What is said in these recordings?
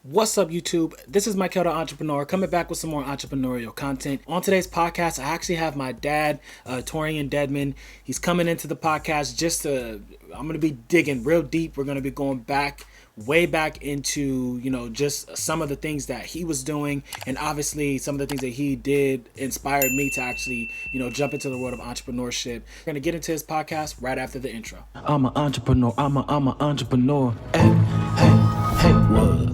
What's up, YouTube? This is Mykel the Entrepreneur coming back with some more entrepreneurial content. On today's podcast, I actually have my dad, Torian Dedmon. He's coming into the podcast I'm going to be digging real deep. We're going to be going back, way back into, just some of the things that he was doing. And obviously, some of the things that he did inspired me to actually, jump into the world of entrepreneurship. We're going to get into his podcast right after the intro. I'm an entrepreneur. I'm an entrepreneur. Hey, what?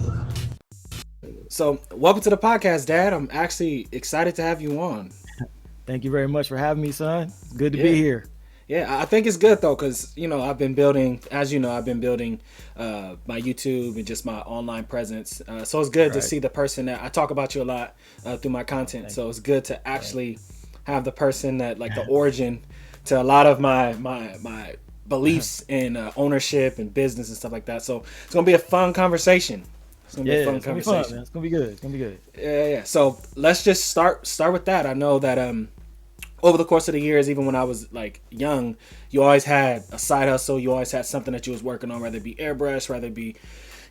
So, welcome to the podcast, Dad. I'm actually excited to have you on. Thank you very much for having me, son. It's good to be here. Yeah, I think it's good though, because I've been building, as you know, I've been building my YouTube and just my online presence. So it's good to see the person that I talk about you a lot through my content. So it's good to actually have the person that, like, the origin to a lot of my beliefs in ownership and business and stuff like that. So it's gonna be a fun conversation. It's gonna be a fun conversation. Fun, man. It's gonna be good. It's gonna be good. Yeah. So let's just start with that. I know that over the course of the years, even when I was like young, you always had a side hustle. You always had something that you was working on, whether it be airbrush, whether it be,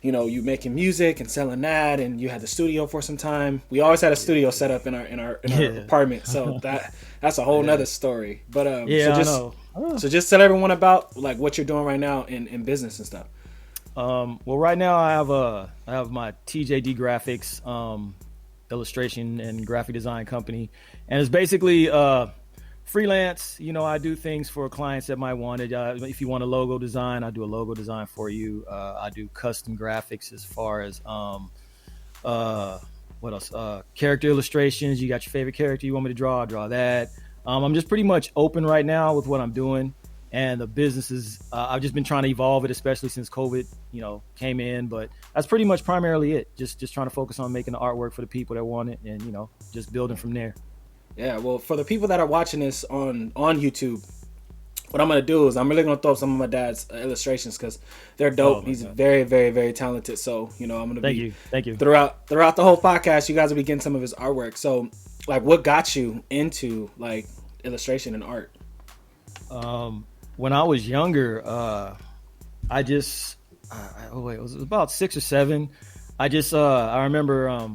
you making music and selling that, and you had the studio for some time. We always had a studio set up in our apartment, so that's a whole nother story. But so just tell everyone about like what you're doing right now in business and stuff. Well, right now I have my TJD Graphics illustration and graphic design company, and it's basically freelance. I do things for clients that might want it. If you want a logo design, I do a logo design for you. I do custom graphics as far as what else? Character illustrations. You got your favorite character you want me to draw? I'll draw that. I'm just pretty much open right now with what I'm doing. And the business is, I've just been trying to evolve it, especially since COVID, came in. But that's pretty much primarily it. Just trying to focus on making the artwork for the people that want it, and just building from there. Yeah, well, for the people that are watching this on YouTube, what I'm gonna do is I'm really gonna throw up some of my dad's illustrations because they're dope. He's very, very, very talented. So I'm gonna thank you throughout the whole podcast. You guys will be getting some of his artwork. So, like, what got you into like illustration and art? When I was younger, it was about 6 or 7. I remember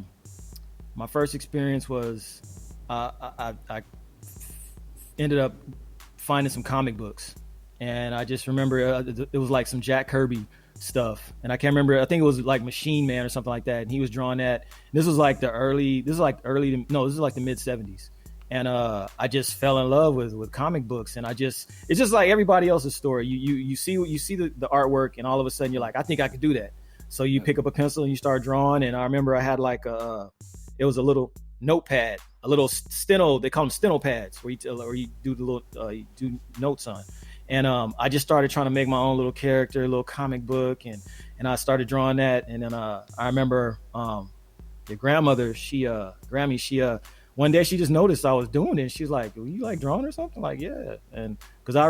my first experience was I ended up finding some comic books, and I just remember it was like some Jack Kirby stuff, and I can't remember. I think it was like Machine Man or something like that, and he was drawing that. This was like the mid 70s. And I just fell in love with comic books, and it's just like everybody else's story. You see the artwork, and all of a sudden you're like, I think I could do that. So you pick up a pencil and you start drawing. And I remember I had like it was a little notepad, a little steno. They call them steno pads, where you do the little you do notes on. And I just started trying to make my own little character, a little comic book, and I started drawing that. And then I remember the grandmother, Grammy, one day she just noticed I was doing it. She's like, "Well, you like drawing or something?" Like, yeah. And because I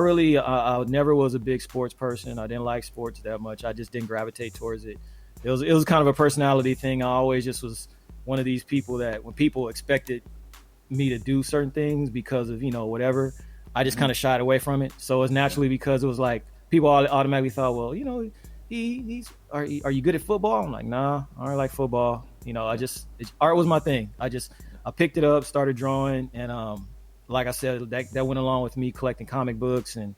never was a big sports person. I didn't like sports that much. I just didn't gravitate towards it. It was kind of a personality thing. I always just was one of these people that when people expected me to do certain things because of, whatever, I just kind of shied away from it. So it's naturally because it was like people automatically thought, well, are you good at football? I'm like, nah, I don't like football. Art was my thing. I picked it up, started drawing, and like I said, that went along with me collecting comic books and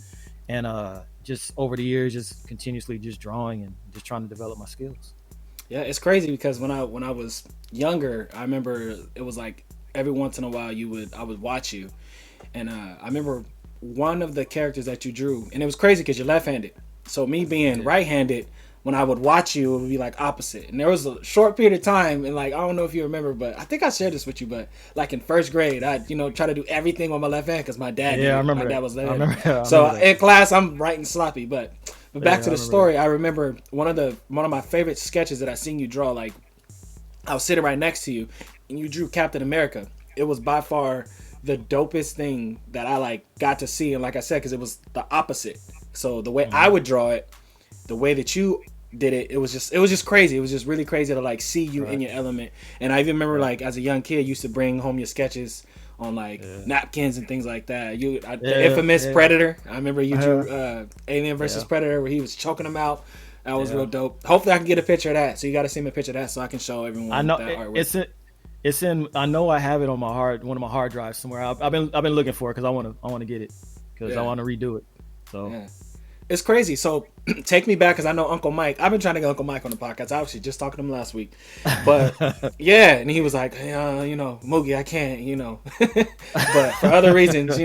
just over the years, just continuously just drawing and just trying to develop my skills. Yeah, it's crazy because when I was younger, I remember it was like every once in a while I would watch you, and I remember one of the characters that you drew, and it was crazy because you're left-handed. So me being right-handed, when I would watch you, it would be like opposite. And there was a short period of time, and like, I don't know if you remember, but I think I shared this with you, but like in first grade, I try to do everything on my left hand because my dad I remember my that. dad was left-handed. So in class, I'm writing sloppy, but back to the story. I remember one of my favorite sketches that I seen you draw. Like, I was sitting right next to you, and you drew Captain America. It was by far the dopest thing that I like got to see, and like I said, because it was the opposite. So the way I would draw it, the way that you did it, it was just crazy. It was just really crazy to like see you in your element. And I even remember like as a young kid, you used to bring home your sketches on like napkins and things like that. The infamous Predator. I remember you drew Alien versus Predator, where he was choking him out. That was real dope. Hopefully I can get a picture of that. So you got to send me a picture of that so I can show everyone I know that artwork. it's in. I know I have it on one of my hard drives somewhere. I've been looking for it because I want to get it because I want to redo it. So. Yeah. It's crazy. So take me back because I know Uncle Mike. I've been trying to get Uncle Mike on the podcast. I was actually just talking to him last week. But yeah, and he was like, Moogie, I can't, but for other reasons,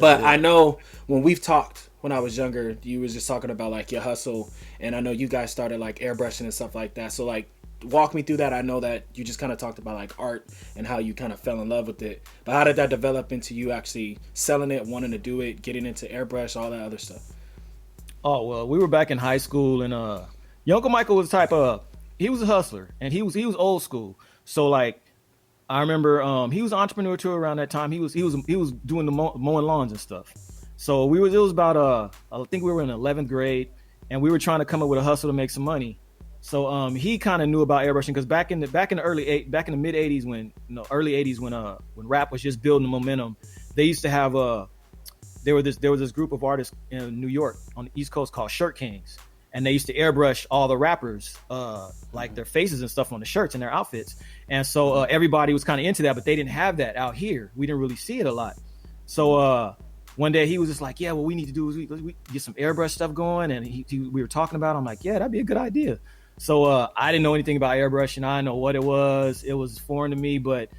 But I know when we've talked when I was younger, you was just talking about like your hustle. And I know you guys started like airbrushing and stuff like that. So like walk me through that. I know that you just kind of talked about like art and how you kind of fell in love with it. But how did that develop into you actually selling it, wanting to do it, getting into airbrush, all that other stuff? Oh, well, we were back in high school, and your Uncle Michael was the type of, he was a hustler, and he was old school. So like, I remember he was an entrepreneur too around that time. He was doing the mowing lawns and stuff. So it was about I think we were in 11th grade, and we were trying to come up with a hustle to make some money. So he kind of knew about airbrushing because back in the mid 80s early 80s when rap was just building the momentum, they used to have there was this group of artists in New York on the East Coast called Shirt Kings, and they used to airbrush all the rappers like their faces and stuff on the shirts and their outfits. And so everybody was kind of into that, but they didn't have that out here. We didn't really see it a lot. So one day he was just like, yeah, what we need to do is we get some airbrush stuff going. And we were talking about it. I'm like, yeah, that'd be a good idea. So I didn't know anything about airbrushing. I didn't know what it was. It was foreign to me, but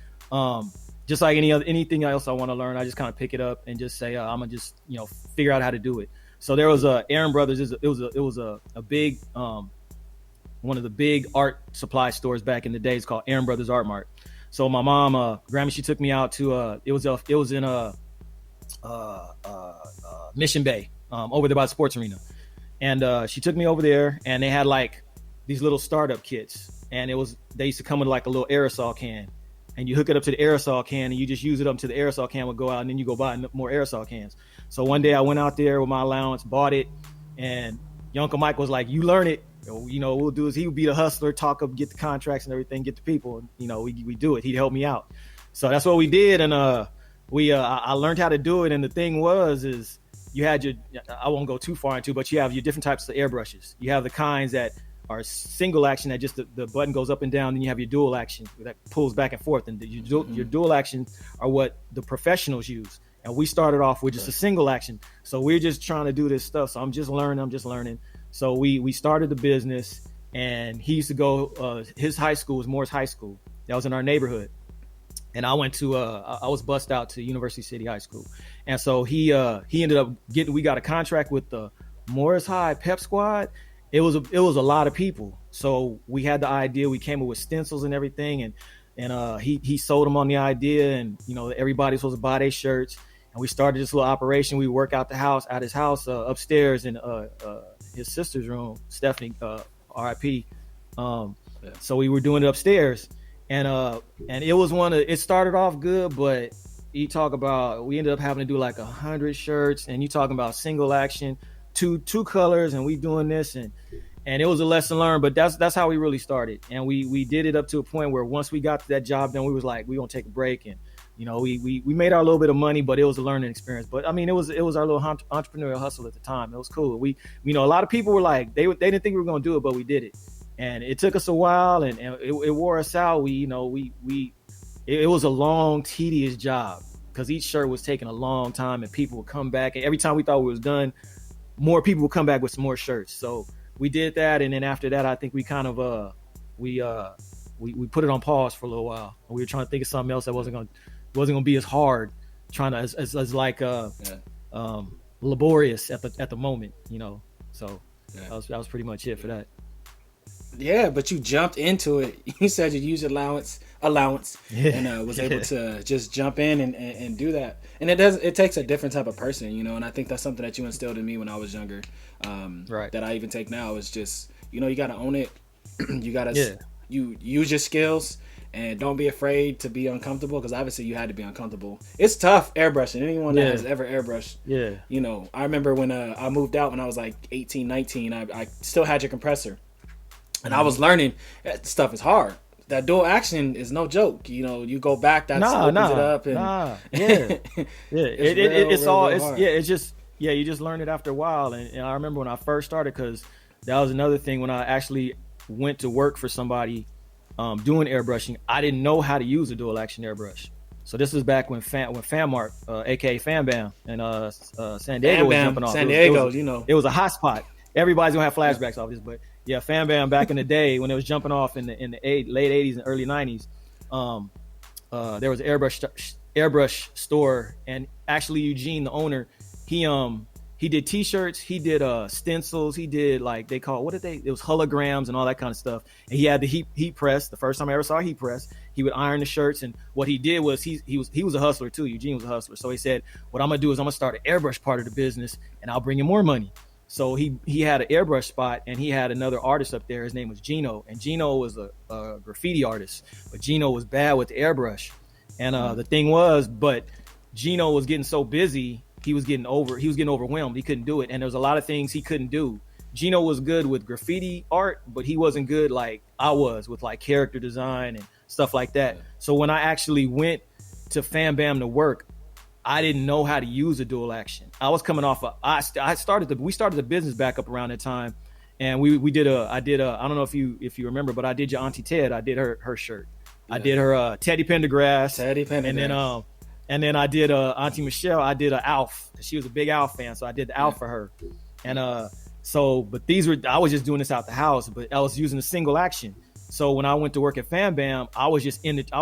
just like anything else I want to learn, I just kind of pick it up and just say, I'm gonna just, figure out how to do it. So there was Aaron Brothers. It was a big, one of the big art supply stores back in the days called Aaron Brothers Art Mart. So my mom, Grammy, she took me out to, it was in Mission Bay, over there by the sports arena. And she took me over there, and they had like these little startup kits, and they used to come with like a little aerosol can, and you hook it up to the aerosol can, and you just use it up until the aerosol can would go out, and then you go buy more aerosol cans. So one day I went out there with my allowance, bought it, and your Uncle Mike was like, you learn it. What we'll do is he would be the hustler, talk up, get the contracts and everything, get the people, and we do it. He'd help me out. So that's what we did, and I learned how to do it. And the thing is you had I won't go too far into, but you have your different types of airbrushes. You have the kinds that are single action, that just the button goes up and down. Then you have your dual action that pulls back and forth. And your dual action are what the professionals use. And we started off with just a single action. So we're just trying to do this stuff. So I'm just learning. So we started the business, and he used to go, his high school was Morris High School. That was in our neighborhood. And I went to, I was bussed out to University City High School. And so he ended up we got a contract with the Morris High Pep Squad. It was a lot of people. So we had the idea, we came up with stencils and everything. And he sold them on the idea, and, everybody's supposed to buy their shirts. And we started this little operation. We work out his house upstairs in his sister's room, Stephanie, RIP. So we were doing it upstairs. And it was it started off good, but we ended up having to do like 100 shirts, and you talking about single action, two colors, and we doing this, and it was a lesson learned, but that's how we really started. And we did it up to a point where once we got to that job done, we was like, we gonna take a break, and we made our little bit of money, but it was a learning experience. But I mean, it was our little entrepreneurial hustle at the time. It was cool. We a lot of people were like, they didn't think we were gonna do it, but we did it. And it took us a while, and it wore us out. It was a long, tedious job because each shirt was taking a long time, and people would come back. And every time we thought we was done, more people would come back with some more shirts. So we did that, and then after that, I think we kind of we put it on pause for a little while. And we were trying to think of something else that wasn't gonna be as hard, as laborious at the moment, So that was pretty much it for that. Yeah, but you jumped into it. You said you used allowance, and was able to just jump in and do that. And it takes a different type of person, and I think that's something that you instilled in me when I was younger. Right. That I even take now is just, you got to own it. You got to you use your skills, and don't be afraid to be uncomfortable, because obviously you had to be uncomfortable. It's tough airbrushing. Anyone that has ever airbrushed, I remember when I moved out when I was like 18, 19, I still had your compressor. And I was learning that stuff is hard. That dual action is no joke. You go back, that opens it up, and you just learn it after a while. And I remember when I first started, because that was another thing when I actually went to work for somebody doing airbrushing. I didn't know how to use a dual action airbrush. So this was back when FanMark, aka FanBam, and San Diego was jumping off. San Diego, it was a hot spot. Everybody's gonna have flashbacks off this, but yeah, FanBam back in the day when it was jumping off in the late '80s and early '90s. There was an airbrush store, and actually Eugene, the owner, he did T-shirts, he did stencils, he did like it was holograms and all that kind of stuff. And he had the heat press. The first time I ever saw a heat press, he would iron the shirts. And what he did was he was a hustler too. Eugene was a hustler, so he said, "What I'm gonna do is I'm gonna start an airbrush part of the business, and I'll bring in more money." So he had an airbrush spot, and he had another artist up there. His name was Gino, and Gino was a graffiti artist, but Gino was bad with the airbrush. And the thing was, but Gino was getting so busy, he was getting overwhelmed. He couldn't do it, and there was a lot of things he couldn't do. Gino was good with graffiti art, but he wasn't good like I was with like character design and stuff like that. So when I actually went to FanBam to work, I didn't know how to use a dual action. I was coming off we started the business back up around that time, and I did I don't know if you remember, but I did your Auntie Ted. I did her shirt. Yeah. I did her Teddy Pendergrass. And then I did Auntie Michelle. I did Alf. She was a big Alf fan, so I did the Alf for her. And I was just doing this out the house, but I was using a single action. So when I went to work at FanBam, I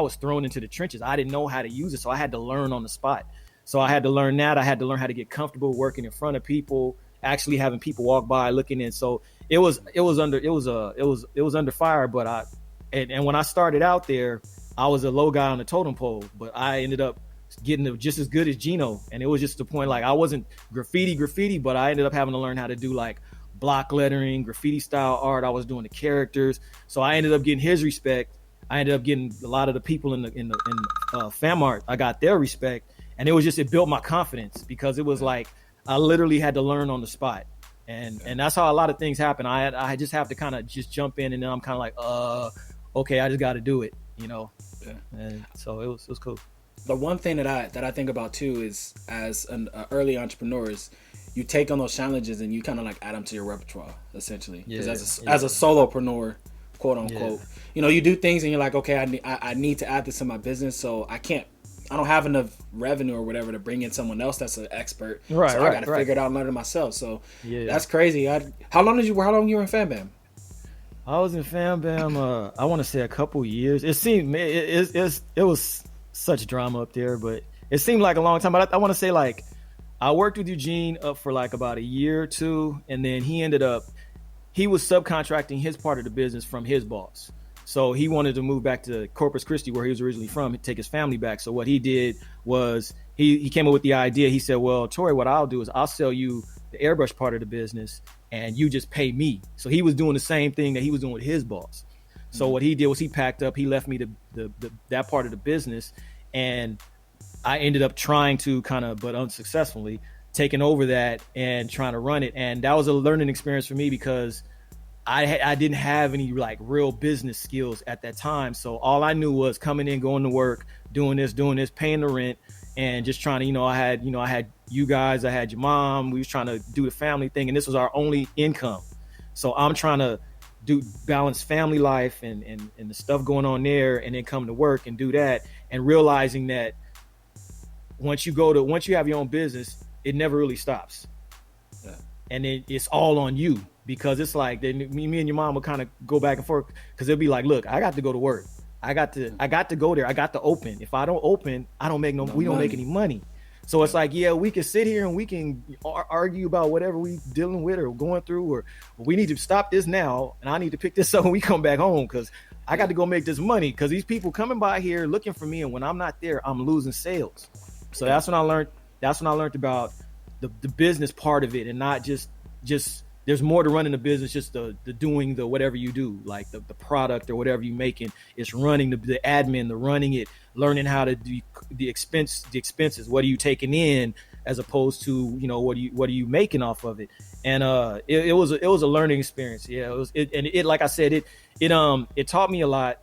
was thrown into the trenches. I didn't know how to use it, so I had to learn on the spot. So I had to learn that. I had to learn how to get comfortable working in front of people, actually having people walk by, looking in. So it was under fire. But and when I started out there, I was a low guy on the totem pole, but I ended up getting just as good as Gino. And it was just the point, like I wasn't graffiti, but I ended up having to learn how to do like block lettering, graffiti style art. I was doing the characters. So I ended up getting his respect. I ended up getting a lot of the people in FanMart. I got their respect. And it built my confidence, because it was like I literally had to learn on the spot, and that's how a lot of things happen. I just have to kind of just jump in, and then I'm kind of like, okay, I just got to do it, Yeah. And so it was cool. The one thing that I think about too is, as an early entrepreneur, is you take on those challenges and you kind of like add them to your repertoire, essentially. Because as a solopreneur, quote unquote, you do things and you're like, okay, I need to add this to my business, so I don't have enough revenue or whatever to bring in someone else that's an expert. Right, so I got to figure it out and learn it myself. So that's crazy. How long you were in FanBam? I was in FanBam, I want to say a couple years. It seemed it was such drama up there, but it seemed like a long time. But I want to say, like, I worked with Eugene up for like about a year or two, and then he was subcontracting his part of the business from his boss. So he wanted to move back to Corpus Christi, where he was originally from, and take his family back. So what he did was he came up with the idea. He said, well, Tori, what I'll do is I'll sell you the airbrush part of the business, and you just pay me. So he was doing the same thing that he was doing with his boss. So what he did was he packed up, he left me that part of the business, and I ended up trying to but unsuccessfully, taking over that and trying to run it. And that was a learning experience for me, because I didn't have any like real business skills at that time. So all I knew was coming in, going to work, doing this, paying the rent, and just trying to, I had you guys, I had your mom, we was trying to do the family thing, and this was our only income. So I'm trying to balance family life and the stuff going on there, and then come to work and do that, and realizing that once you have your own business, it never really stops. Yeah. And it's all on you. Because it's like me and your mom would kind of go back and forth, because it'd be like, look, I got to go to work. I got to go there. I got to open. If I don't open, we don't make any money. So it's like, yeah, we can sit here and we can argue about whatever we dealing with or going through, or we need to stop this now, and I need to pick this up when we come back home, because I got to go make this money, because these people coming by here looking for me, and when I'm not there, I'm losing sales. So that's when I learned about the business part of it, and not just there's more to running a business, just the doing the whatever you do, like the product or whatever you're making. It's running the admin, the running it, learning how to do the expenses. What are you taking in, as opposed to what are you making off of it? And it was a learning experience. Yeah, it like I said, it taught me a lot,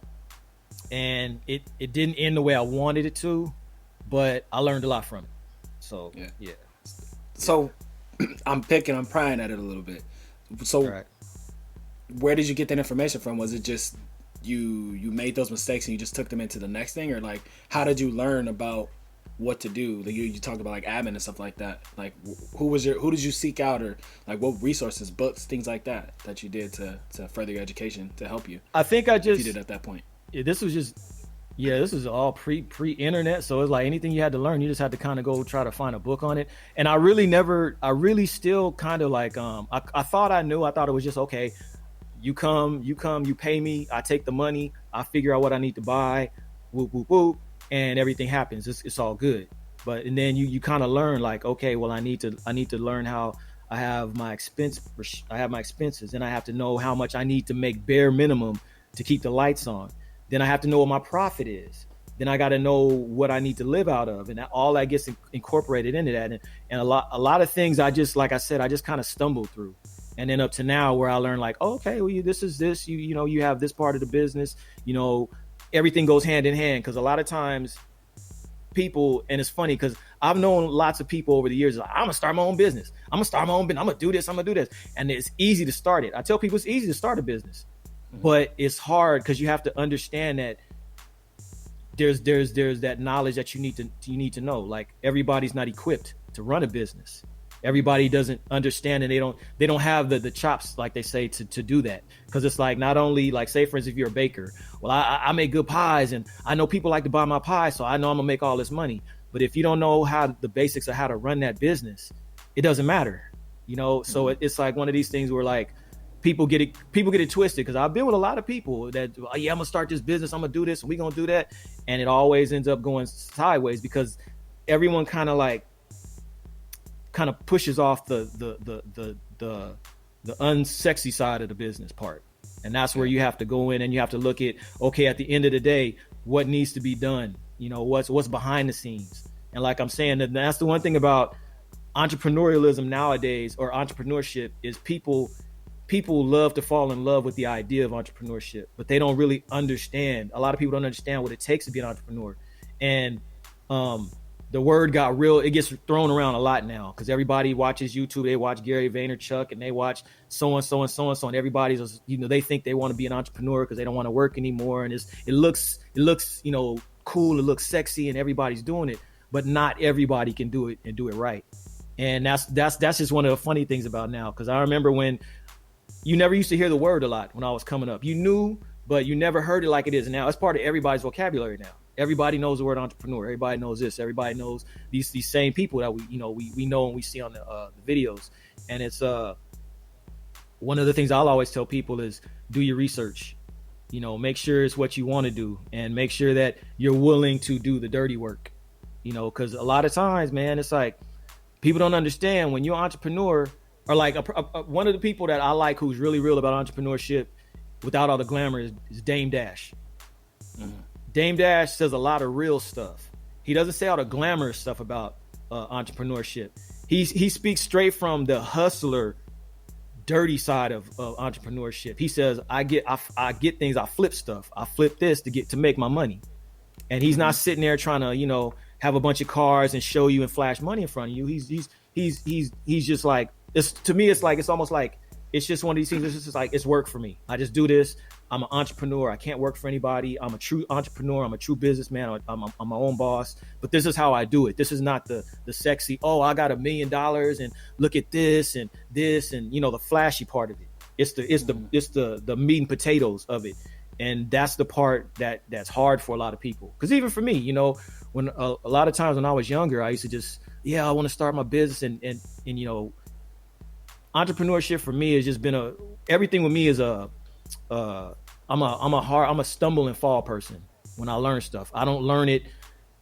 and it didn't end the way I wanted it to, but I learned a lot from it. So yeah. So I'm prying at it a little bit. So where did you get that information from? Was it just you made those mistakes and you just took them into the next thing, or like how did you learn about what to do? Like you talked about like admin and stuff like that. Like who did you seek out, or like what resources, books, things like that you did to further your education to help you? I think I just you did at that point. This was just this was all pre-internet, so it's like anything you had to learn, you just had to kind of go try to find a book on it. And I really still kind of like I thought I knew. I thought it was just okay. You come, you pay me, I take the money, I figure out what I need to buy, whoop, whoop, whoop, and everything happens. It's all good. But and then you kind of learn like, okay, well I need to learn how I have my expenses, and I have to know how much I need to make bare minimum to keep the lights on. Then I have to know what my profit is. Then I got to know what I need to live out of, and all that gets incorporated into that. And a lot of things I just, like I said, I just kind of stumbled through. And then up to now where I learned like, oh, okay, well, this is this, you know, you have this part of the business, you know, everything goes hand in hand. Cause a lot of times people, and it's funny cause I've known lots of people over the years, like, I'm gonna start my own business. I'm gonna start my own business. I'm gonna do this. I'm gonna do this. And it's easy to start it. I tell people it's easy to start a business, but it's hard cause you have to understand that there's that knowledge that you need to know. Like everybody's not equipped to run a business. Everybody doesn't understand, and they don't have the chops, like they say, to do that. Because it's like, not only like, say for instance, if you're a baker, well, I make good pies and I know people like to buy my pie, so I know I'm gonna make all this money. But if you don't know how the basics of how to run that business, it doesn't matter, you know. So it's like one of these things where like people get it twisted. Because I've been with a lot of people that, oh, yeah, I'm gonna start this business, I'm gonna do this, and we gonna do that, and it always ends up going sideways because everyone kind of pushes off the unsexy side of the business part. And that's where you have to go in and you have to look at, okay, at the end of the day, what needs to be done? You know, what's behind the scenes. And like I'm saying, that's the one thing about entrepreneurialism nowadays, or entrepreneurship, is people love to fall in love with the idea of entrepreneurship, but they don't really understand. A lot of people don't understand what it takes to be an entrepreneur. And the word got real. It gets thrown around a lot now because everybody watches YouTube. They watch Gary Vaynerchuk and they watch so and so and so and so. And everybody's, you know, they think they want to be an entrepreneur because they don't want to work anymore. And it looks, you know, cool. It looks sexy, and everybody's doing it. But not everybody can do it and do it right. And that's just one of the funny things about now. Because I remember when you never used to hear the word a lot when I was coming up. You knew, but you never heard it like it is now. It's part of everybody's vocabulary now. Everybody knows the word entrepreneur. Everybody knows this. Everybody knows these same people that we know and we see on the videos. And it's one of the things I'll always tell people is do your research. You know, make sure it's what you want to do, and make sure that you're willing to do the dirty work. You know, because a lot of times, man, it's like people don't understand when you're an entrepreneur, or like one of the people that I like who's really real about entrepreneurship without all the glamour is Dame Dash. Mm-hmm. Dame Dash says a lot of real stuff. He doesn't say all the glamorous stuff about entrepreneurship. He speaks straight from the hustler, dirty side of entrepreneurship. He says, I get things, I flip stuff. I flip this to make my money. And he's not sitting there trying to, you know, have a bunch of cars and show you and flash money in front of you. He's just like, to me, it's almost like, it's just one of these things. It's just like, it's work for me. I just do this. I'm an entrepreneur. I can't work for anybody. I'm a true entrepreneur. I'm a true businessman. I'm my own boss. But this is how I do it. This is not the sexy, oh, I got $1 million and look at this and you know, the flashy part of it. It's the meat and potatoes of it. And that's the part that's hard for a lot of people. Because even for me, you know, when a lot of times when I was younger, I used to just, I want to start my business and you know, entrepreneurship for me has just been everything with me is I'm a stumble and fall person when I learn stuff. I don't learn it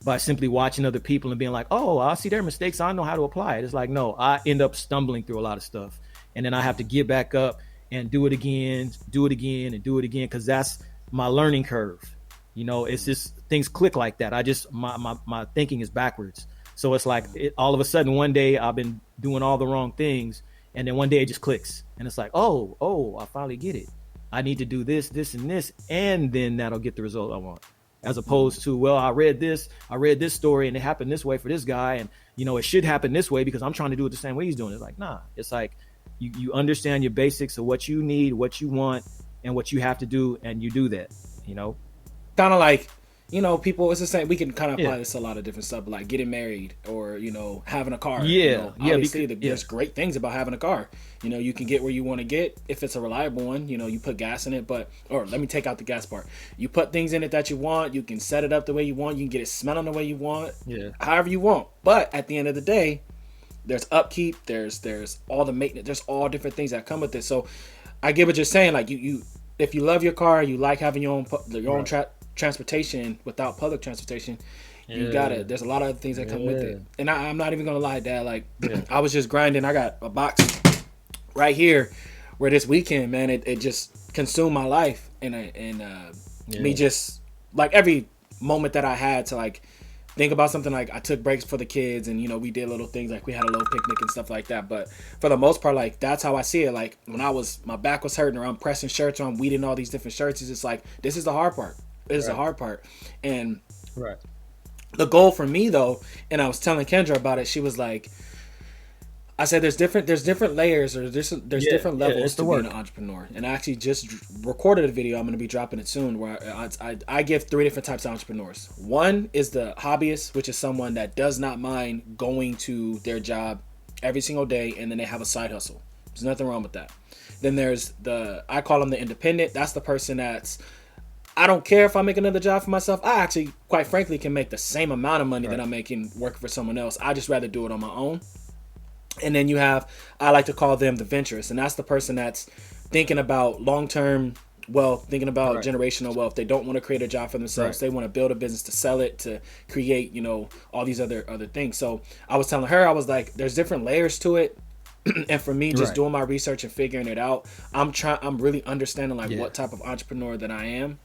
by simply watching other people and being like, oh, I see their mistakes, I know how to apply it. It's like, no, I end up stumbling through a lot of stuff, and then I have to get back up and do it again, and do it again, because that's my learning curve. You know, it's just things click like that. My thinking is backwards. So it's like all of a sudden one day I've been doing all the wrong things, and then one day it just clicks, and it's like, oh, I finally get it. I need to do this, and this, and then that'll get the result I want. As opposed to, well, I read this story and it happened this way for this guy, and you know, it should happen this way because I'm trying to do it the same way he's doing it. It's like, nah, it's like you understand your basics of what you need, what you want, and what you have to do, and you do that. You know. Kind of like, people, it's the same. We can kind of Yeah. apply this to a lot of different stuff, like getting married or, having a car. Yeah. Yeah. Obviously, Because, there's great things about having a car. You can get where you want to get if it's a reliable one. You put gas in it, or let me take out the gas part. You put things in it that you want. You can set it up the way you want. You can get it smelling the way you want. Yeah. However you want. But at the end of the day, there's upkeep. There's all the maintenance. There's all different things that come with it. So I get what you're saying. Like you if you love your car, you like having your own transportation without public transportation, you got it. There's a lot of other things that come with it. And I'm not even gonna lie, Dad. Like I was just grinding. I got a box right here where this weekend, man, it just consumed my life, and me just like every moment that I had to like think about something. Like I took breaks for the kids, and we did little things, like we had a little picnic and stuff like that. But for the most part, like that's how I see it. Like when my back was hurting, or I'm pressing shirts, or I'm weeding all these different shirts, it's just like this is the hard part. This is the hard part. And the goal for me though, and I was telling Kendra about it, she was like, I said there's different layers, or there's different levels to being an entrepreneur. And I actually just recorded a video. I'm going to be dropping it soon, where I give 3 different types of entrepreneurs. One is the hobbyist, which is someone that does not mind going to their job every single day, and then they have a side hustle. There's nothing wrong with that. Then there's I call them the independent. That's the person that's, I don't care if I make another job for myself. I actually, quite frankly, can make the same amount of money that I'm making working for someone else. I just rather do it on my own. And then you have, I like to call them the venturous, and that's the person that's thinking about long-term wealth, thinking about generational wealth. They don't want to create a job for themselves. They want to build a business to sell it, to create, all these other things. So I was telling her, I was like, there's different layers to it. And for me, just doing my research and figuring it out, I'm really understanding like what type of entrepreneur that I am.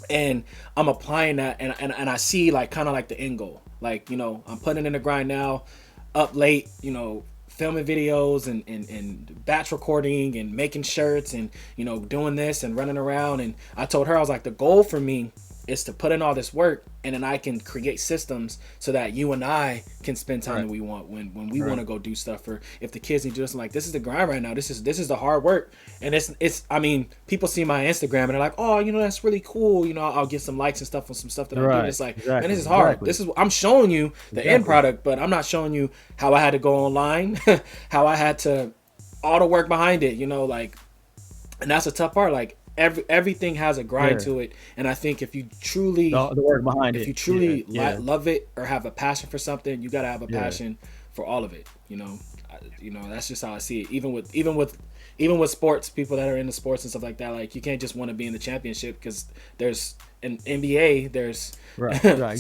And I'm applying that, and I see like kind of like the end goal. Like, I'm putting in the grind now, up late, filming videos and batch recording and making shirts and, doing this and running around. And I told her, I was like, the goal for me is to put in all this work, and then I can create systems so that you and I can spend time that we want when we want to go do stuff, or if the kids need to do something. Like, this is the grind right now. This is the hard work. And it's I mean, people see my Instagram and they're like, oh, that's really cool. I'll get some likes and stuff on some stuff that I do. It's like, man, this is hard. This is, I'm showing you the end product, but I'm not showing you how I had to go online, how I had to, all the work behind it, like, and that's a tough part. Like, everything has a grind to it, and I think if you truly the work behind if you truly love it or have a passion for something, you got to have a passion for all of it. That's just how I see it. Even with sports, people that are into sports and stuff like that, like, you can't just want to be in the championship, because there's an NBA, there's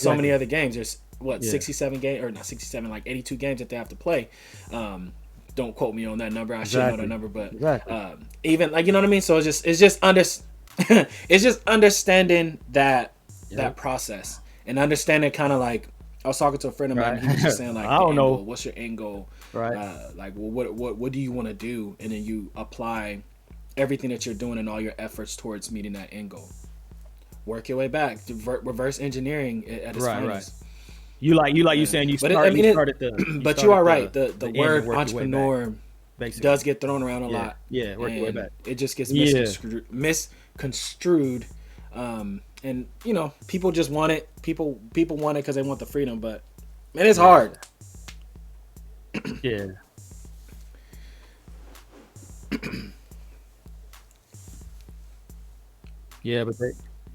so many other games. There's 67 games, or not 67, like 82 games that they have to play. Don't quote me on that number. I should know that number, but even, like, you know what I mean. So it's just understanding that process, and understanding kind of like, I was talking to a friend of mine. He was just saying, like, I don't know, what's your end goal? Like, well, what do you want to do? And then you apply everything that you're doing and all your efforts towards meeting that end goal. Work your way back. Reverse engineering at its finest. You saying you started the. But you are right. The word entrepreneur does get thrown around a lot. Yeah, work your way back. It just gets misconstrued. And people just want it. People want it because they want the freedom. But man, it's hard. Yeah. Yeah, but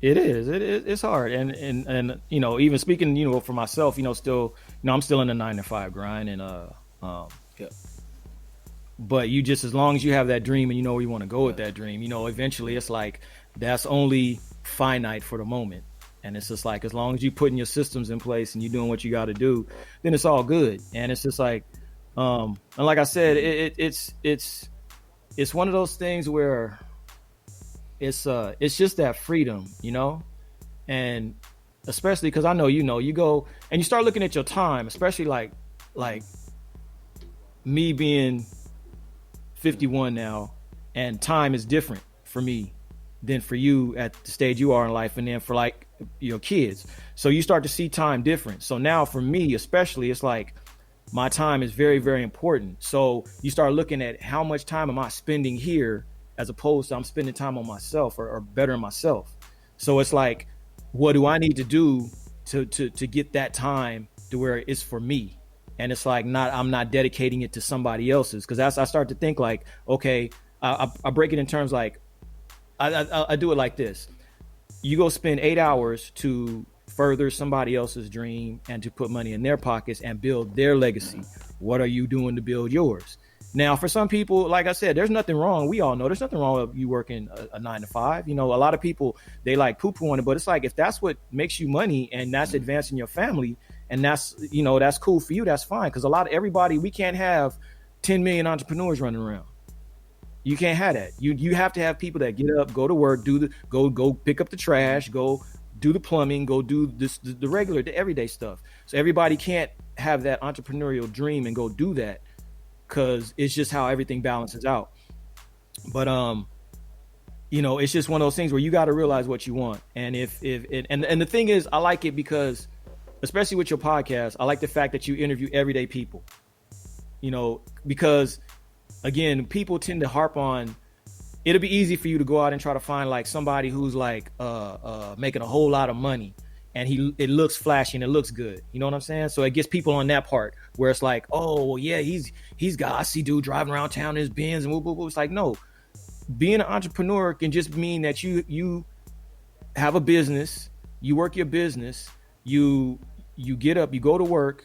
it's hard, and even speaking, for myself, still, I'm still in the 9-to-5 grind, and but you just, as long as you have that dream and you know where you want to go with that dream, eventually it's like, that's only finite for the moment, and it's just like, as long as you putting your systems in place and you're doing what you got to do, then it's all good. And it's just like, and like I said, it's one of those things where it's just that freedom, and especially because I know, you go and you start looking at your time, especially like me being 51 now, and time is different for me than for you at the stage you are in life, and then for like your kids. So you start to see time different. So now for me especially, it's like, my time is very, very important. So you start looking at how much time am I spending here as opposed to I'm spending time on myself or bettering myself. So it's like, what do I need to do to get that time to where it's for me? And it's like I'm not dedicating it to somebody else's. Because as I start to think like, okay, I break it in terms like I do it like this. You go spend 8 hours to further somebody else's dream and to put money in their pockets and build their legacy. What are you doing to build yours? Now, for some people, like I said, there's nothing wrong. We all know there's nothing wrong with you working a 9 to 5. You know, a lot of people, they like poo-poo on it, but it's like, if that's what makes you money and that's advancing your family and that's, you know, that's cool for you, that's fine. Because everybody, we can't have 10 million entrepreneurs running around. You can't have that. You have to have people that get up, go to work, go pick up the trash, go do the plumbing, go do the regular, the everyday stuff. So everybody can't have that entrepreneurial dream and go do that, because it's just how everything balances out. But you know, it's just one of those things where you got to realize what you want. And and the thing is, I like it because, especially with your podcast, I like the fact that you interview everyday people. You know, because again, people tend to harp on, it'll be easy for you to go out and try to find like somebody who's like making a whole lot of money and it looks flashy and it looks good. You know what I'm saying? So it gets people on that part where it's like, oh, well, yeah, he's got, I see dude driving around town in his Benz and whoop, whoop, whoop. It's like, no, being an entrepreneur can just mean that you have a business, you work your business, you get up, you go to work,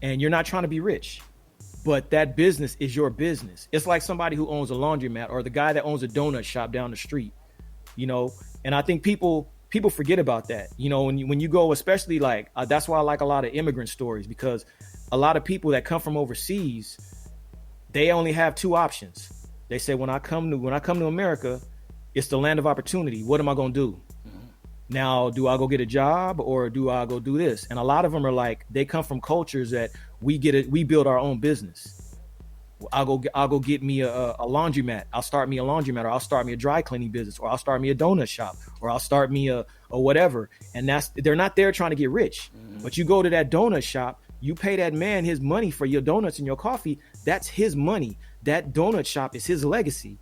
and you're not trying to be rich. But that business is your business. It's like somebody who owns a laundromat or the guy that owns a donut shop down the street, you know? And I think people forget about that. You know, when you go, especially like, that's why I like a lot of immigrant stories, because a lot of people that come from overseas, they only have two options. They say, when I come to America, it's the land of opportunity. What am I going to do? Now, do I go get a job or do I go do this? And a lot of them are like, they come from cultures that we build our own business. I'll go get me a laundromat. I'll start me a laundromat, or I'll start me a dry cleaning business, or I'll start me a donut shop, or I'll start me a whatever. And they're not there trying to get rich. But you go to that donut shop, you pay that man his money for your donuts and your coffee. That's his money. That donut shop is his legacy.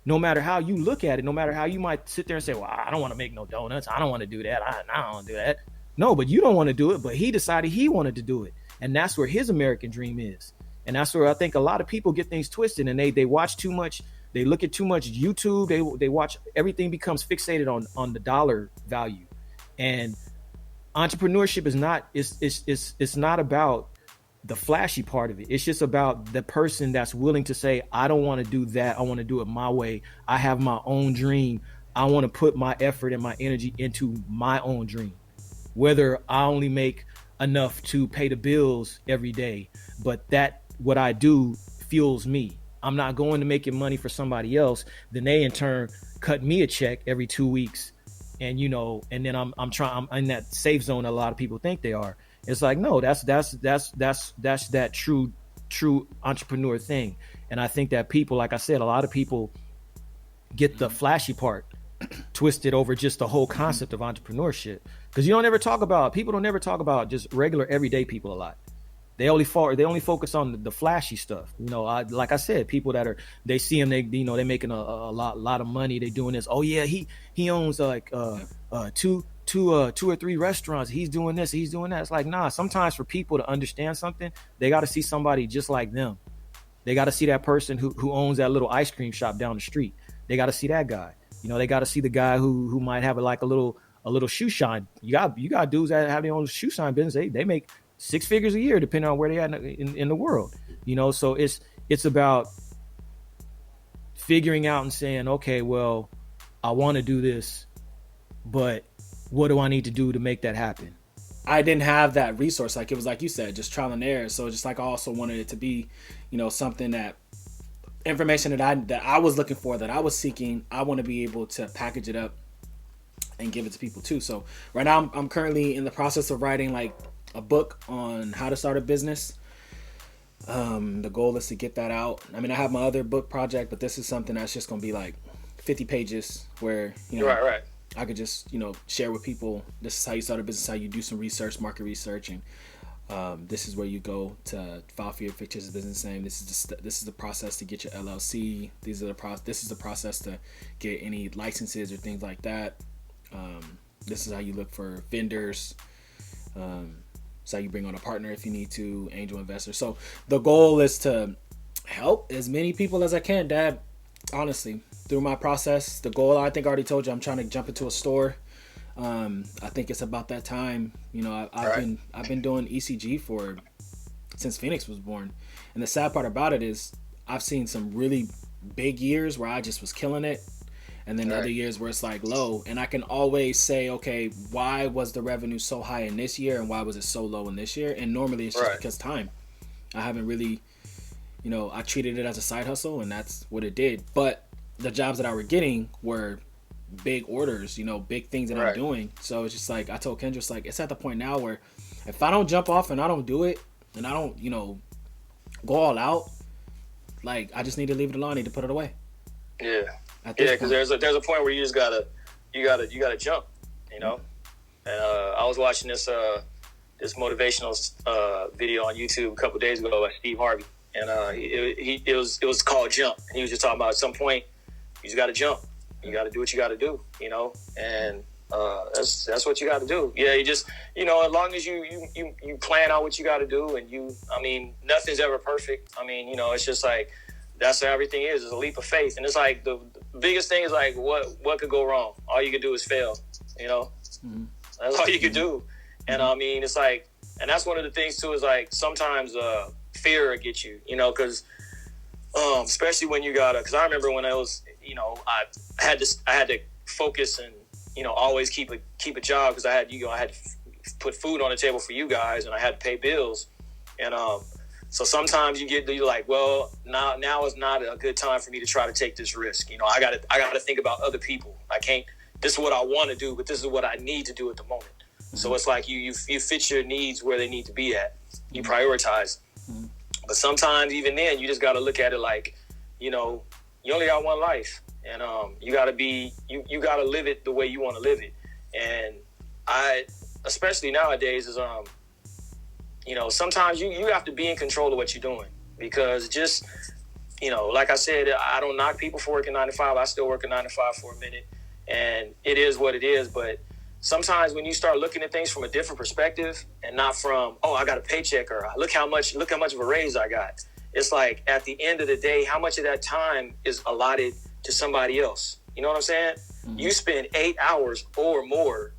No matter how you look at it, no matter how you might sit there and say, well, I don't want to make no donuts. I don't want to do that. I don't want to do that. No, but you don't want to do it. But he decided he wanted to do it. And that's where his American dream is. And that's where I think a lot of people get things twisted, and they watch too much. They look at too much YouTube. They watch, everything becomes fixated on the dollar value. And entrepreneurship is not, it's not about the flashy part of it. It's just about the person that's willing to say, I don't want to do that. I want to do it my way. I have my own dream. I want to put my effort and my energy into my own dream. Whether I only make enough to pay the bills every day, but that what I do fuels me. I'm not going to making money for somebody else. Then they in turn cut me a check every 2 weeks. And, you know, and then I'm in that safe zone a lot of people think they are. It's like, no, that's that true entrepreneur thing. And I think that people, like I said, a lot of people get the flashy part twisted over just the whole concept of entrepreneurship. Because people don't ever talk about just regular everyday people a lot. They only focus on the flashy stuff. You know, like I said, people that they see them, they making a lot of money. They doing this. Oh yeah, he owns like two or three restaurants. He's doing this, he's doing that. It's like, nah, sometimes for people to understand something, they got to see somebody just like them. They got to see that person who owns that little ice cream shop down the street. They got to see that guy. You know, they got to see the guy who might have a little shoe shine. You got dudes that have their own shoe shine business. They make 6 figures a year depending on where they are in the world. You know, so it's about figuring out and saying, okay, well, I want to do this, but what do I need to do to make that happen? I didn't have that resource. Like, it was like you said, just trial and error. So just like I also wanted it to be, you know, something that information that I was looking for, that I was seeking, I want to be able to package it up and give it to people too. So right now I'm currently in the process of writing like a book on how to start a business. The goal is to get that out. I mean, I have my other book project, but this is something that's just going to be like 50 pages where, you know, right. I could just, you know, share with people, this is how you start a business, how you do some research, market research, and This is where you go to file for your fictitious business name. This is the process to get your LLC. This is the process to get any licenses or things like that. This is how you look for vendors. So you bring on a partner if you need to, angel investor. So the goal is to help as many people as I can, Dad. Honestly, through my process, the goal, I think I already told you, I'm trying to jump into a store. I think it's about that time. You know, I've been doing ECG since Phoenix was born, and the sad part about it is I've seen some really big years where I just was killing it, and then other years where it's like low, and I can always say, okay, why was the revenue so high in this year and why was it so low in this year? And normally it's just because time. I haven't really, you know, I treated it as a side hustle, and that's what it did. But the jobs that I were getting were big orders, you know, big things that I'm doing. So it's just like, I told Kendra, like, it's at the point now where if I don't jump off and I don't do it and I don't, you know, go all out, like, I just need to leave it alone. I need to put it away. Yeah. Because there's a point where you just gotta jump, you know. And I was watching this motivational video on YouTube a couple days ago by Steve Harvey, and it was called Jump. And he was just talking about at some point you just gotta jump. You got to do what you got to do, you know, and that's what you got to do. Yeah, you just, you know, as long as you plan out what you got to do, and I mean, nothing's ever perfect. I mean, you know, it's just like that's how everything is. It's a leap of faith, and it's like the biggest thing is like what could go wrong? All you could do is fail, you know. Mm-hmm. That's all you could do, and I mean, it's like, and that's one of the things too is like sometimes fear will get you, you know, because especially when you gotta. Because I remember when I was. You know, I had to focus and, you know, always keep a job because I had to put food on the table for you guys, and I had to pay bills, and so sometimes you're like, well, now is not a good time for me to try to take this risk. You know, I gotta think about other people. I can't. This is what I want to do, but this is what I need to do at the moment. Mm-hmm. So it's like you fit your needs where they need to be at. You prioritize, but sometimes even then you just got to look at it like, you know. You only got one life, and you gotta you gotta live it the way you want to live it. And I, especially nowadays, is you know, sometimes you have to be in control of what you're doing, because just, you know, like I said, I don't knock people for working 9 to 5. I still work a 9 to 5 for a minute, and it is what it is. But sometimes when you start looking at things from a different perspective and not from, oh, I got a paycheck, or look how much of a raise I got. It's like at the end of the day, how much of that time is allotted to somebody else? You know what I'm saying? Mm-hmm. You spend 8 hours or more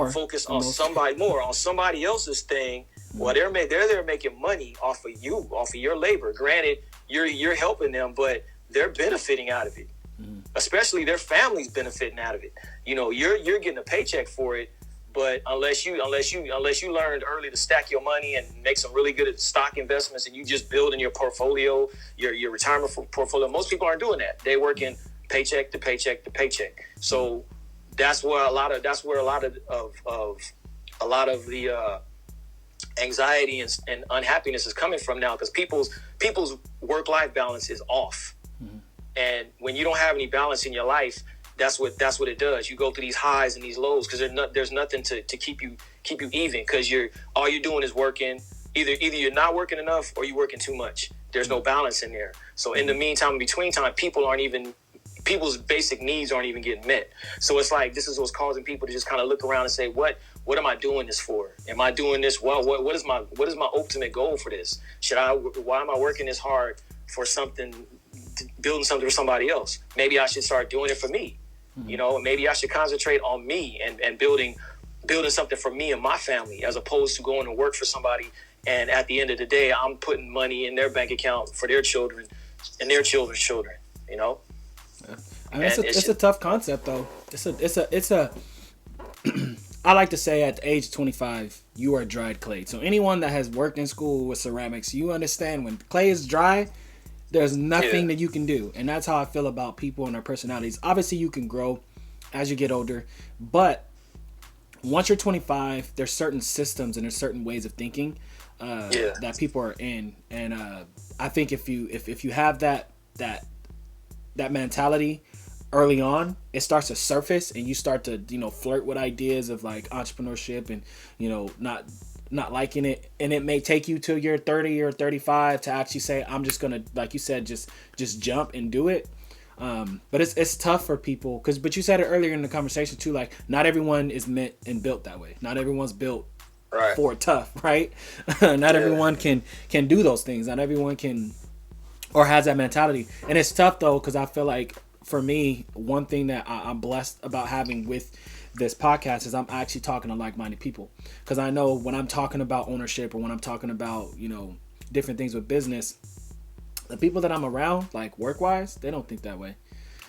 focused on somebody else's thing. Mm-hmm. Well, they're there making money off of you, off of your labor. Granted, you're helping them, but they're benefiting out of it. Mm-hmm. Especially their families benefiting out of it. You know, you're getting a paycheck for it. But unless you learned early to stack your money and make some really good stock investments, and you just building your portfolio, your retirement portfolio, most people aren't doing that. They working paycheck to paycheck to paycheck. So that's where a lot of the anxiety and unhappiness is coming from now, because people's work-life balance is off. Mm-hmm. And when you don't have any balance in your life, that's what it does. You go through these highs and these lows because there's nothing to keep you even, because all you're doing is working. Either you're not working enough or you're working too much. There's no balance in there. So in the meantime, in between time, people's basic needs aren't even getting met. So it's like, this is what's causing people to just kind of look around and say, what am I doing this for? Am I doing this well? What is my ultimate goal for this? Why am I working this hard for something, building something for somebody else? Maybe I should start doing it for me. You know, maybe I should concentrate on me and building something for me and my family, as opposed to going to work for somebody. And at the end of the day, I'm putting money in their bank account for their children and their children's children, you know? Yeah. I mean, it's a tough concept though. It's a I like to say at the age of 25, you are dried clay. So anyone that has worked in school with ceramics, you understand when clay is dry, there's nothing that you can do. And that's how I feel about people and their personalities. Obviously, you can grow as you get older. But once you're 25, there's certain systems and there's certain ways of thinking that people are in. And I think if you have that mentality early on, it starts to surface and you start to, you know, flirt with ideas of like entrepreneurship and, you know, not not liking it, and it may take you till you're 30 or 35 to actually say, I'm just gonna, like you said, just jump and do it. But it's tough for people but you said it earlier in the conversation too, like not everyone is meant and built that way. Not everyone's built for tough, right? Not everyone can do those things. Not everyone can or has that mentality. And it's tough though, because I feel like for me, one thing that I'm blessed about having with this podcast is I'm actually talking to like-minded people. Because I know when I'm talking about ownership or when I'm talking about, different things with business, the people that I'm around, like work-wise, they don't think that way.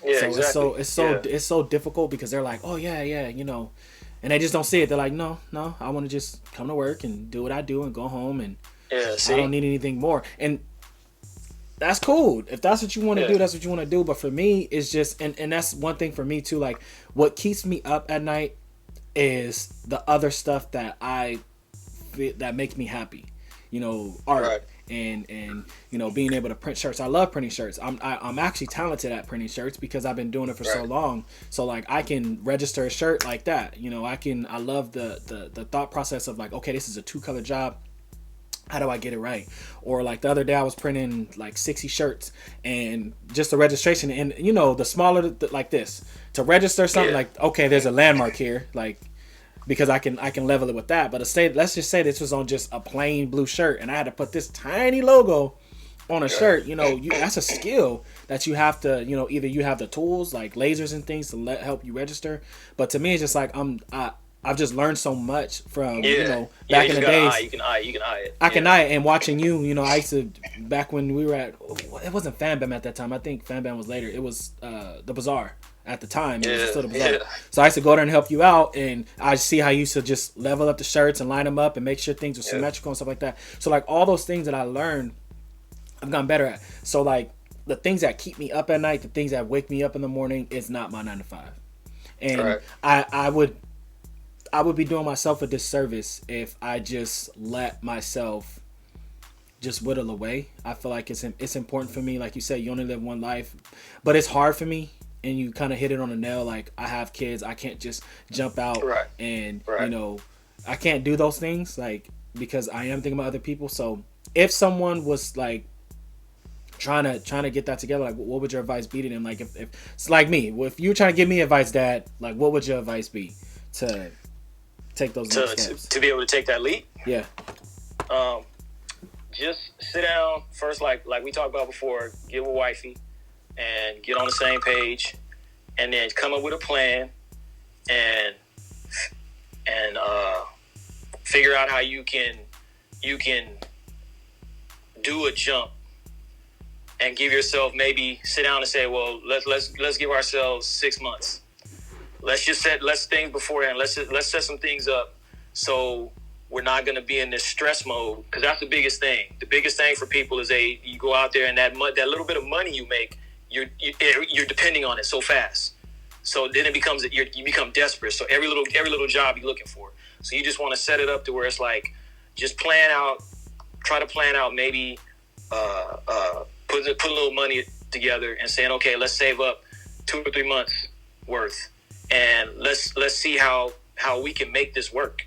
Yeah, so exactly. It's so difficult because they're like, oh yeah, and they just don't see it. They're like, no, I want to just come to work and do what I do and go home, and I don't need anything more. And that's cool. If that's what you want to do, that's what you want to do. But for me, it's just, and that's one thing for me too. Like, what keeps me up at night is the other stuff that makes me happy. Art. Right. And being able to print shirts. I love printing shirts. I'm actually talented at printing shirts because I've been doing it for so long. So like I can register a shirt like that. I love the thought process of like, okay, this is a 2-color job. How do I get it right? Or like the other day I was printing like 60 shirts, and just the registration, and the smaller like this to register something, like, okay, there's a landmark here, like, because I can level it with that. But let's just say this was on just a plain blue shirt, and I had to put this tiny logo on a shirt. That's a skill that you have to, either you have the tools like lasers and things to help you register. But to me, it's just like I've just learned so much from back in the days. You can eye it. I can eye it, and watching you. I used to, back when we were at, it wasn't FanBam at that time. I think FanBam was later. It was the Bazaar. At the time, it was still the Bazaar. So I used to go there and help you out, and I see how you used to just level up the shirts and line them up and make sure things were symmetrical and stuff like that. So like all those things that I learned, I've gotten better at. So like the things that keep me up at night, the things that wake me up in the morning, is not my 9 to 5. And I would be doing myself a disservice if I just let myself just whittle away. I feel like it's important for me. Like you said, you only live one life, but it's hard for me. And you kind of hit it on the nail. Like, I have kids. I can't just jump out and, I can't do those things, like, because I am thinking about other people. So if someone was like trying to get that together, like, what would your advice be to them? Like, if it's like me, if you were trying to give me advice, Dad, like, what would your advice be to take those next steps? To be able to take that leap? Yeah. Just sit down first, like we talked about before, get with wifey and get on the same page, and then come up with a plan and figure out how you can do a jump and give yourself, maybe sit down and say, well, let's give ourselves 6 months. Let's things beforehand. Let's set some things up so we're not going to be in this stress mode, because that's the biggest thing. The biggest thing for people is you go out there, and that little bit of money you make, you're depending on it so fast. So then it becomes you become desperate. So every little job you're looking for. So you just want to set it up to where it's like, just try to plan out maybe put a little money together and saying, okay, let's save up 2 or 3 months worth, and let's see how we can make this work.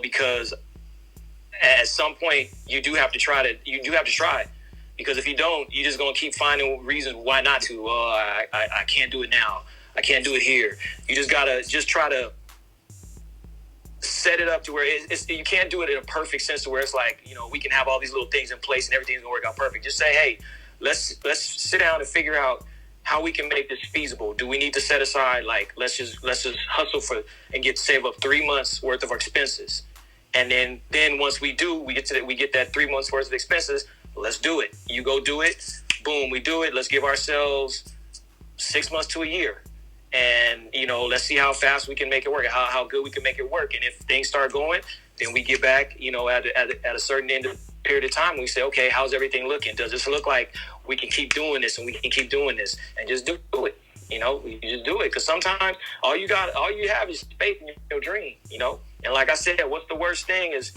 Because at some point you do have to try. Because if you don't, you're just going to keep finding reasons why not to. I can't do it now. I can't do it here. You just got to try to set it up to where you can't do it in a perfect sense to where it's like, we can have all these little things in place and everything's going to work out perfect. Just say, hey, let's sit down and figure out how we can make this feasible. Do we need to set aside, like, let's just hustle and save up 3 months worth of expenses. And then once we get that 3 months worth of expenses, let's do it. You go do it. Boom, we do it. Let's give ourselves 6 months to a year. And, let's see how fast we can make it work, how good we can make it work. And if things start going, then we get back, at a certain period of time, we say, okay, how's everything looking? Does this look like we can keep doing this, and we can keep doing this, and just do it? You just do it. Because sometimes all you have is faith in your dream, And like I said, what's the worst thing is,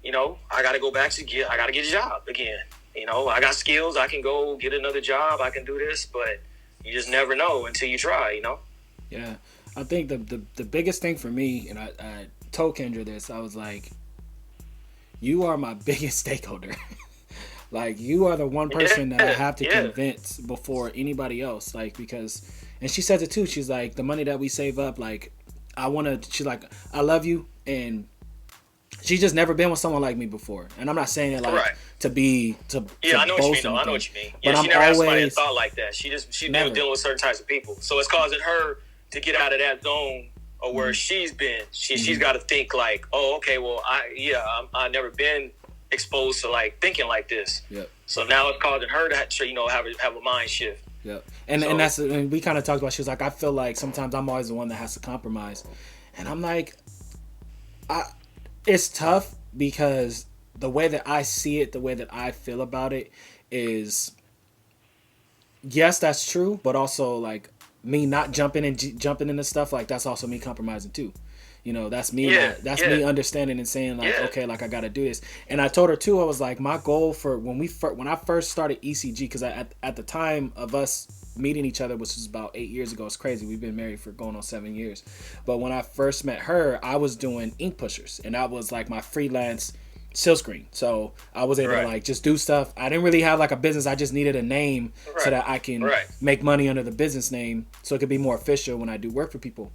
I got to go back I got to get a job again. I got skills. I can go get another job. I can do this, but you just never know until you try, Yeah. I think the biggest thing for me, and I told Kendra this, I was like, you are my biggest stakeholder. Like, you are the one person that I have to convince before anybody else. Like, because, and she says it too. She's like, the money that we save up, like, she's like, I love you. And she's just never been with someone like me before. And I'm not saying it like to I know what you mean though. I know what you mean. Yeah, she never had somebody that thought like that. She's been dealing with certain types of people. So it's causing her to get out of that zone of where she's been. She's got to think like, oh, okay, well, I've never been exposed to like thinking like this. Yep. So now it's causing her to have a mind shift. Yep. And we kind of talked about. She was like, I feel like sometimes I'm always the one that has to compromise, and I'm like, it's tough because the way that I see it, the way that I feel about it is, yes, that's true, but also like me not jumping into stuff, like that's also me compromising too. You know, that's me. Me understanding and saying like, okay, like I got to do this. And I told her too. I was like, my goal for when I first started ECG, because at the time of us meeting each other, which was about 8 years ago, it's crazy. We've been married for going on 7 years. But when I first met her, I was doing ink pushers, and that was like my freelance seal screen. So I was able to like just do stuff. I didn't really have like a business. I just needed a name so that I can make money under the business name, so it could be more official when I do work for people.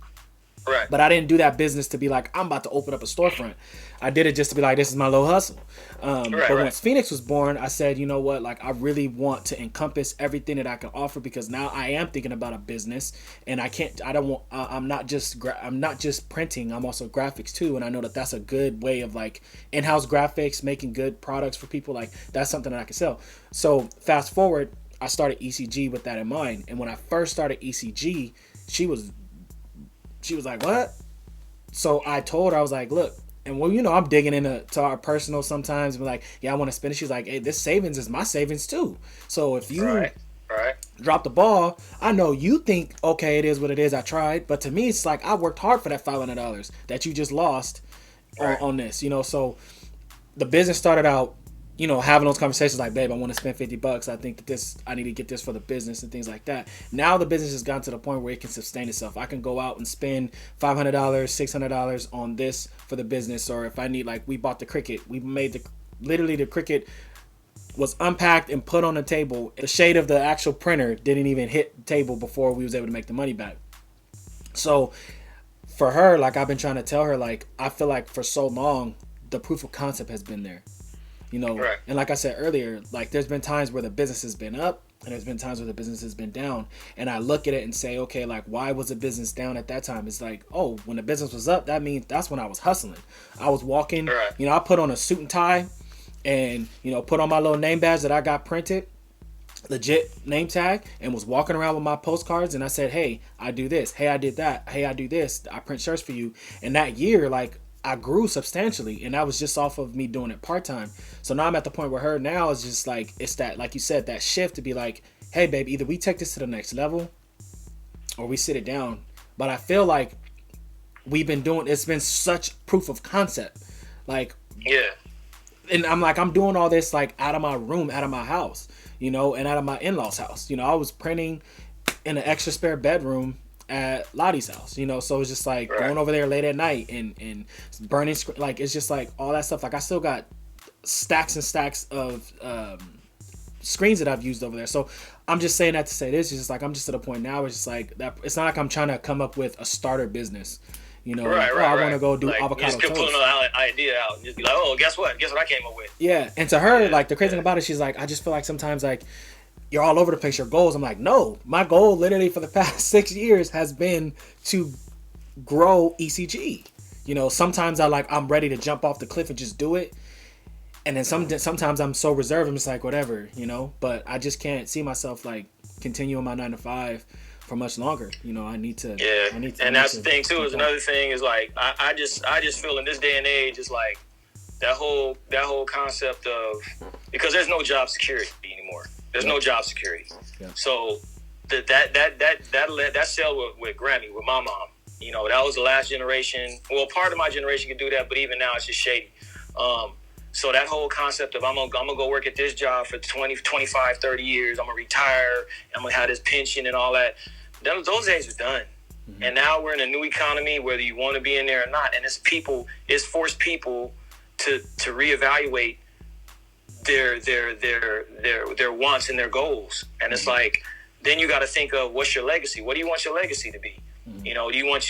Right. But I didn't do that business to be like, I'm about to open up a storefront. I did it just to be like, this is my little hustle. But once Phoenix was born, I said, you know what? Like, I really want to encompass everything that I can offer, because now I am thinking about a business, and I'm not just printing. I'm also graphics too. And I know that that's a good way of like in-house graphics, making good products for people. Like, that's something that I can sell. So fast forward, I started ECG with that in mind. And when I first started ECG, she was like, what? So I told her, I was like, look, and well, you know, I'm digging into our personal sometimes, and like, yeah, I want to spend it. She's like, hey, this savings is my savings too. So if you drop the ball, I know you think, okay, it is what it is. I tried, but to me, it's like I worked hard for that $500 that you just lost on this, you know. So the business started out, you know, having those conversations like, babe, I want to spend $50. I think that I need to get this for the business and things like that. Now the business has gotten to the point where it can sustain itself. I can go out and spend $500, $600 on this for the business. Or if I need, like, we bought the Cricut. We made the Cricut was unpacked and put on the table. The shade of the actual printer didn't even hit the table before we was able to make the money back. So for her, like, I've been trying to tell her, like, I feel like for so long, the proof of concept has been there. You know, and like I said earlier, like there's been times where the business has been up and there's been times where the business has been down. And I look at it and say, okay, like, why was the business down at that time? It's like, oh, when the business was up, that means that's when I was hustling. I was walking, you know, I put on a suit and tie and, you know, put on my little name badge that I got printed, legit name tag, and was walking around with my postcards. And I said, hey, I do this. Hey, I did that. Hey, I do this. I print shirts for you. And that year, like, I grew substantially, and that was just off of me doing it part-time. So now I'm at the point where her now is just like, it's that, like you said, that shift to be like, hey babe, either we take this to the next level or we sit it down. But I feel like it's been such proof of concept. Like, and I'm doing all this like out of my room, out of my house, you know, and out of my in-laws house. You know, I was printing in an extra spare bedroom at Lottie's house, you know, so it's just like going over there late at night and burning, like, it's just like all that stuff. Like, I still got stacks and stacks of screens that I've used over there. So I'm just saying that to say this. It's just like, I'm just at a point now where it's just like that. It's not like I'm trying to come up with a starter business, you know, I want to go do like, avocado toast. You just pull another idea out and just be like, oh, guess what I came up with. Yeah. And to her, like, the crazy thing about it, she's like, I just feel like sometimes, like, you're all over the place, your goals. I'm like, no, my goal literally for the past 6 years has been to grow ECG. You know, sometimes I'm ready to jump off the cliff and just do it. And then sometimes I'm so reserved, I'm just like, whatever, you know, but I just can't see myself like continuing my 9 to 5 for much longer. You know, I need to. And that's the thing too, is another thing is like, I just feel in this day and age, it's like that whole concept of, because there's no job security anymore. There's no job security. Yeah. So that sale with Grammy, with my mom, you know, that was the last generation. Well, part of my generation could do that, but even now it's just shady. So that whole concept of I'm gonna go work at this job for 20, 25, 30 years. I'm gonna retire. I'm gonna have this pension and all that. Those days are done. Mm-hmm. And now we're in a new economy, whether you want to be in there or not. And it's forced people reevaluate their wants and their goals. And it's like, then you got to think of, what's your legacy? What do you want your legacy to be? You know, do you want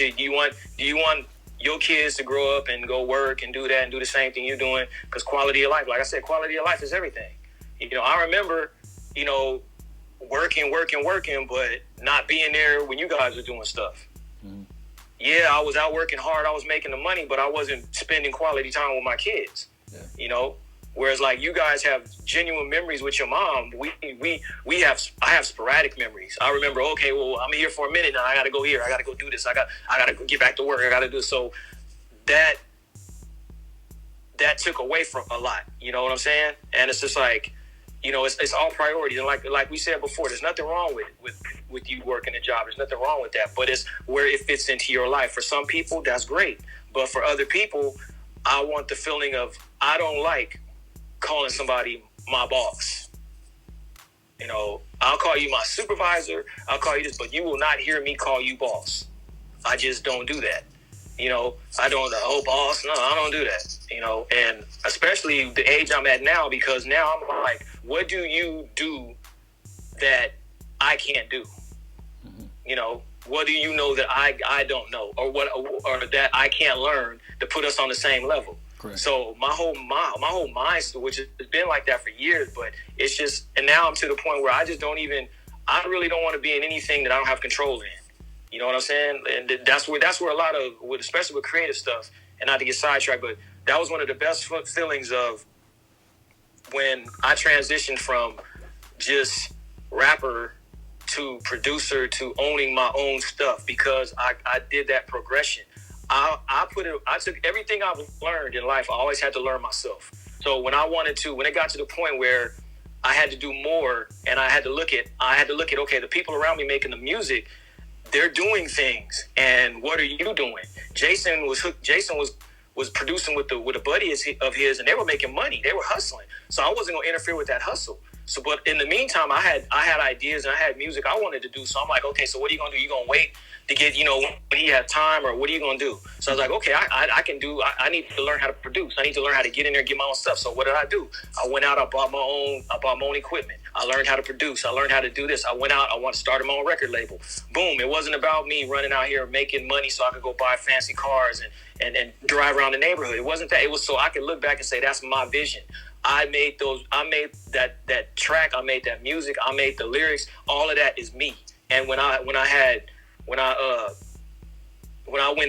your kids to grow up and go work and do that and do the same thing you're doing? Because quality of life, like I said, quality of life is everything. You know, I remember, you know, working, but not being there when you guys were doing stuff. Yeah, I was out working hard. I was making the money, but I wasn't spending quality time with my kids. You know, whereas like you guys have genuine memories with your mom. I have sporadic memories. I remember, okay, well, I'm here for a minute now. I got to go here. I got to go do this. I got to get back to work. I got to do this. So that took away from a lot. You know what I'm saying? And it's just like, you know, it's all priorities. And like we said before, there's nothing wrong with you working a job. There's nothing wrong with that. But it's where it fits into your life. For some people, that's great. But for other people, I want the feeling of, I don't like calling somebody my boss. You know, I'll call you my supervisor. I'll call you this, but you will not hear me call you boss. I just don't do that. You know, I don't, oh, boss. No, I don't do that. You know, and especially the age I'm at now, because now I'm like, what do you do that I can't do? You know, what do you know that I don't know, or that I can't learn to put us on the same level? Correct. So my whole mind, which has been like that for years, but it's just, and now I'm to the point where I really don't want to be in anything that I don't have control in. You know what I'm saying? And that's where a lot of, especially with creative stuff, and not to get sidetracked, but that was one of the best feelings of when I transitioned from just rapper to producer to owning my own stuff, because I did that progression. I took everything I've learned in life. I always had to learn myself. So when it got to the point where I had to do more, and I had to look at, okay, the people around me making the music, they're doing things, and what are you doing? Jason was producing with a buddy of his, and they were making money. They were hustling. So I wasn't gonna interfere with that hustle. So, but in the meantime, I had ideas and I had music I wanted to do. So I'm like, okay, so what are you gonna do? You gonna wait to get, you know, when he had time, or what are you gonna do? So I was like, okay, I can do. I need to learn how to produce. I need to learn how to get in there and get my own stuff. So what did I do? I went out. I bought my own equipment. I learned how to produce. I learned how to do this. I went out. I wanted to start my own record label. Boom! It wasn't about me running out here making money so I could go buy fancy cars and drive around the neighborhood. It wasn't that. It was so I could look back and say, that's my vision. I made that track. I made that music. I made the lyrics. All of that is me. And when I went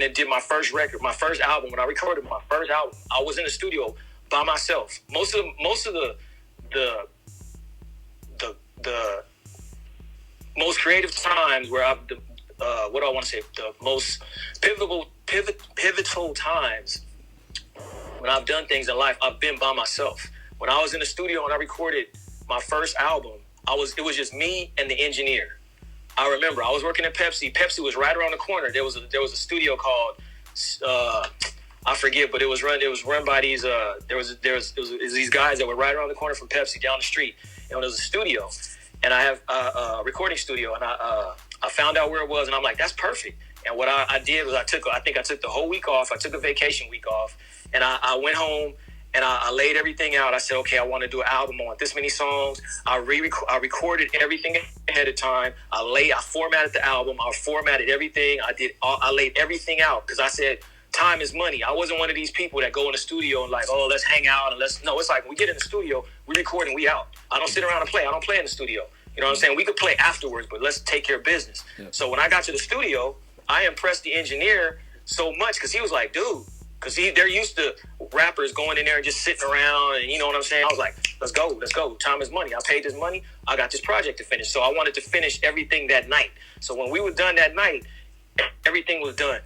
and did my first record, my first album, when I recorded my first album, I was in the studio by myself. Most of the most creative times where what do I want to say? The most pivotal times when I've done things in life, I've been by myself. When I was in the studio and I recorded my first album, it was just me and the engineer. I remember I was working at Pepsi. Pepsi was right around the corner. There was a studio called I forget, but it was run by these there was these guys that were right around the corner from Pepsi down the street. And there was a studio, and I have a recording studio, and I found out where it was, and I'm like, that's perfect. And what I did was I took the whole week off. I took a vacation week off, and I went home. And I laid everything out. I said, okay, I want to do an album. I want this many songs. I recorded everything ahead of time. I formatted the album. I formatted everything. I laid everything out, because I said, time is money. I wasn't one of these people that go in the studio and like, oh, let's hang out and no, it's like when we get in the studio, we record and we out. I don't sit around and play. I don't play in the studio. You know what I'm saying? We could play afterwards, but let's take care of business. Yep. So when I got to the studio, I impressed the engineer so much, because he was like, dude, because they're used to rappers going in there and just sitting around, and you know what I'm saying? I was like, let's go. Time is money. I paid this money. I got this project to finish. So I wanted to finish everything that night. So when we were done that night, everything was done.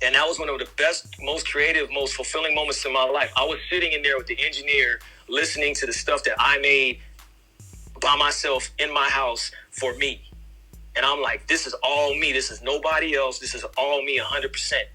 And that was one of the best, most creative, most fulfilling moments in my life. I was sitting in there with the engineer, listening to the stuff that I made by myself in my house for me. And I'm like, this is all me. This is nobody else. This is all me 100%.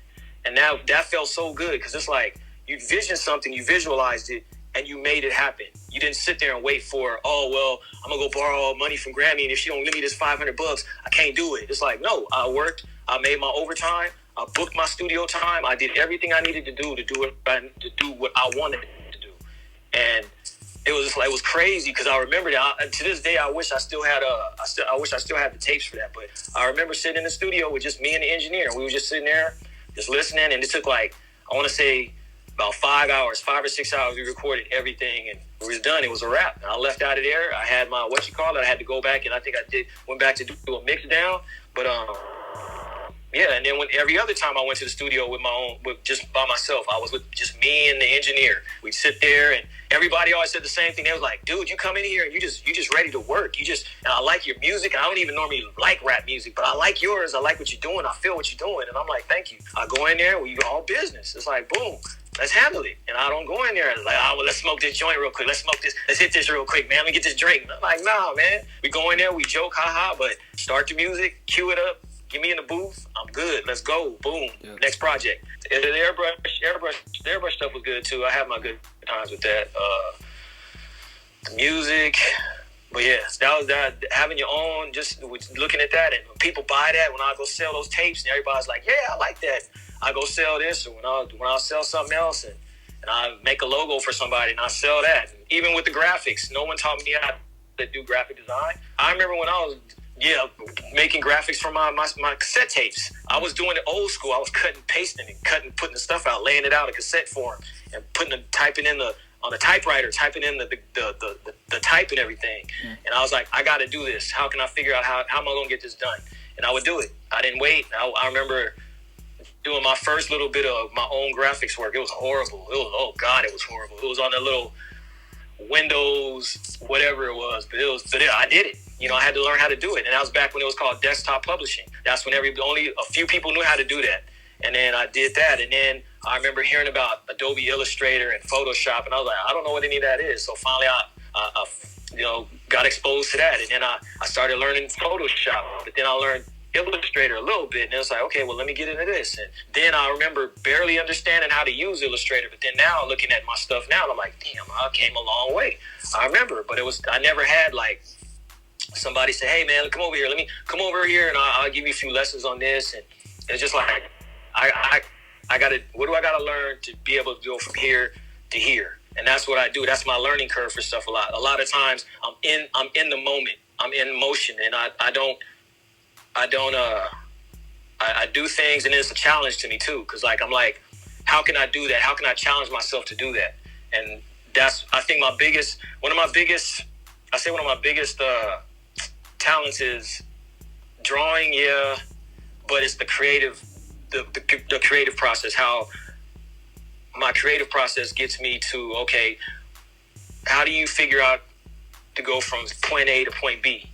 And now that felt so good, because it's like you visioned something, you visualized it, and you made it happen. You didn't sit there and wait for, oh, well, I'm going to go borrow money from Grammy, and if she don't give me this $500, I can't do it. It's like, no, I worked, I made my overtime, I booked my studio time. I did everything I needed to do what I wanted to do, and it was crazy because I remember that. To this day, I wish I still had the tapes for that. But I remember sitting in the studio with just me and the engineer. We were just sitting there, just listening, and it took like, I want to say, about 5 or 6 hours. We recorded everything, and it was done. It was a wrap. And I left out of there. I had my I had to go back, and I think went back to do a mix down. But yeah, and then every other time I went to the studio just by myself, I was with just me and the engineer. We'd sit there, and everybody always said the same thing. They was like, "Dude, you come in here and you just ready to work. And I like your music. And I don't even normally like rap music, but I like yours. I like what you're doing. I feel what you're doing." And I'm like, "Thank you." I go in there, we go all business. It's like, boom, let's handle it. And I don't go in there like, "Oh, well, let's smoke this joint real quick. Let's smoke this. Let's hit this real quick, man. Let me get this drink." And I'm like, "Nah, man. We go in there, we joke, haha, but start the music, cue it up. Get me in the booth. I'm good. Let's go. Boom. Yeah. Next project." The airbrush stuff was good too. I had my good times with that. The music, but yeah, that was that. Having your own, just looking at that, and when people buy that, when I go sell those tapes, and everybody's like, "Yeah, I like that." I go sell this, or when I sell something else, and I make a logo for somebody, and I sell that. And even with the graphics, no one taught me how to do graphic design. I remember when I was making graphics for my cassette tapes. I was doing it old school. I was cutting, pasting, and putting the stuff out, laying it out in cassette form, and typing in on the typewriter, typing in the type and everything. Mm. And I was like, I got to do this. How can I figure out how am I going to get this done? And I would do it. I didn't wait. I remember doing my first little bit of my own graphics work. It was horrible. It was horrible. It was on the little Windows, whatever it was, but I did it. I had to learn how to do it, and that was back when it was called desktop publishing. That's when only a few people knew how to do that, and then I did that, and then I remember hearing about Adobe Illustrator and Photoshop, and I was like, I don't know what any of that is. So finally, I got exposed to that, and then I started learning Photoshop, but then I learned Illustrator a little bit, and it was like, okay, well, let me get into this. And then I remember barely understanding how to use Illustrator, but then now looking at my stuff now, I'm like, damn, I came a long way. I remember, but I never had like somebody say, "Hey man, come over here. Let me come over here, and I'll give you a few lessons on this." And it's just like what do I gotta learn to be able to go from here to here? And that's what I do. That's my learning curve for stuff. A lot of times I'm in the moment. I'm in motion, and I do things, and it's a challenge to me too, because like I'm like, how can I do that? How can I challenge myself to do that? And that's, I think, one of my biggest talents is drawing, yeah, but it's the creative process. How my creative process gets me to, okay, how do you figure out to go from point A to point B?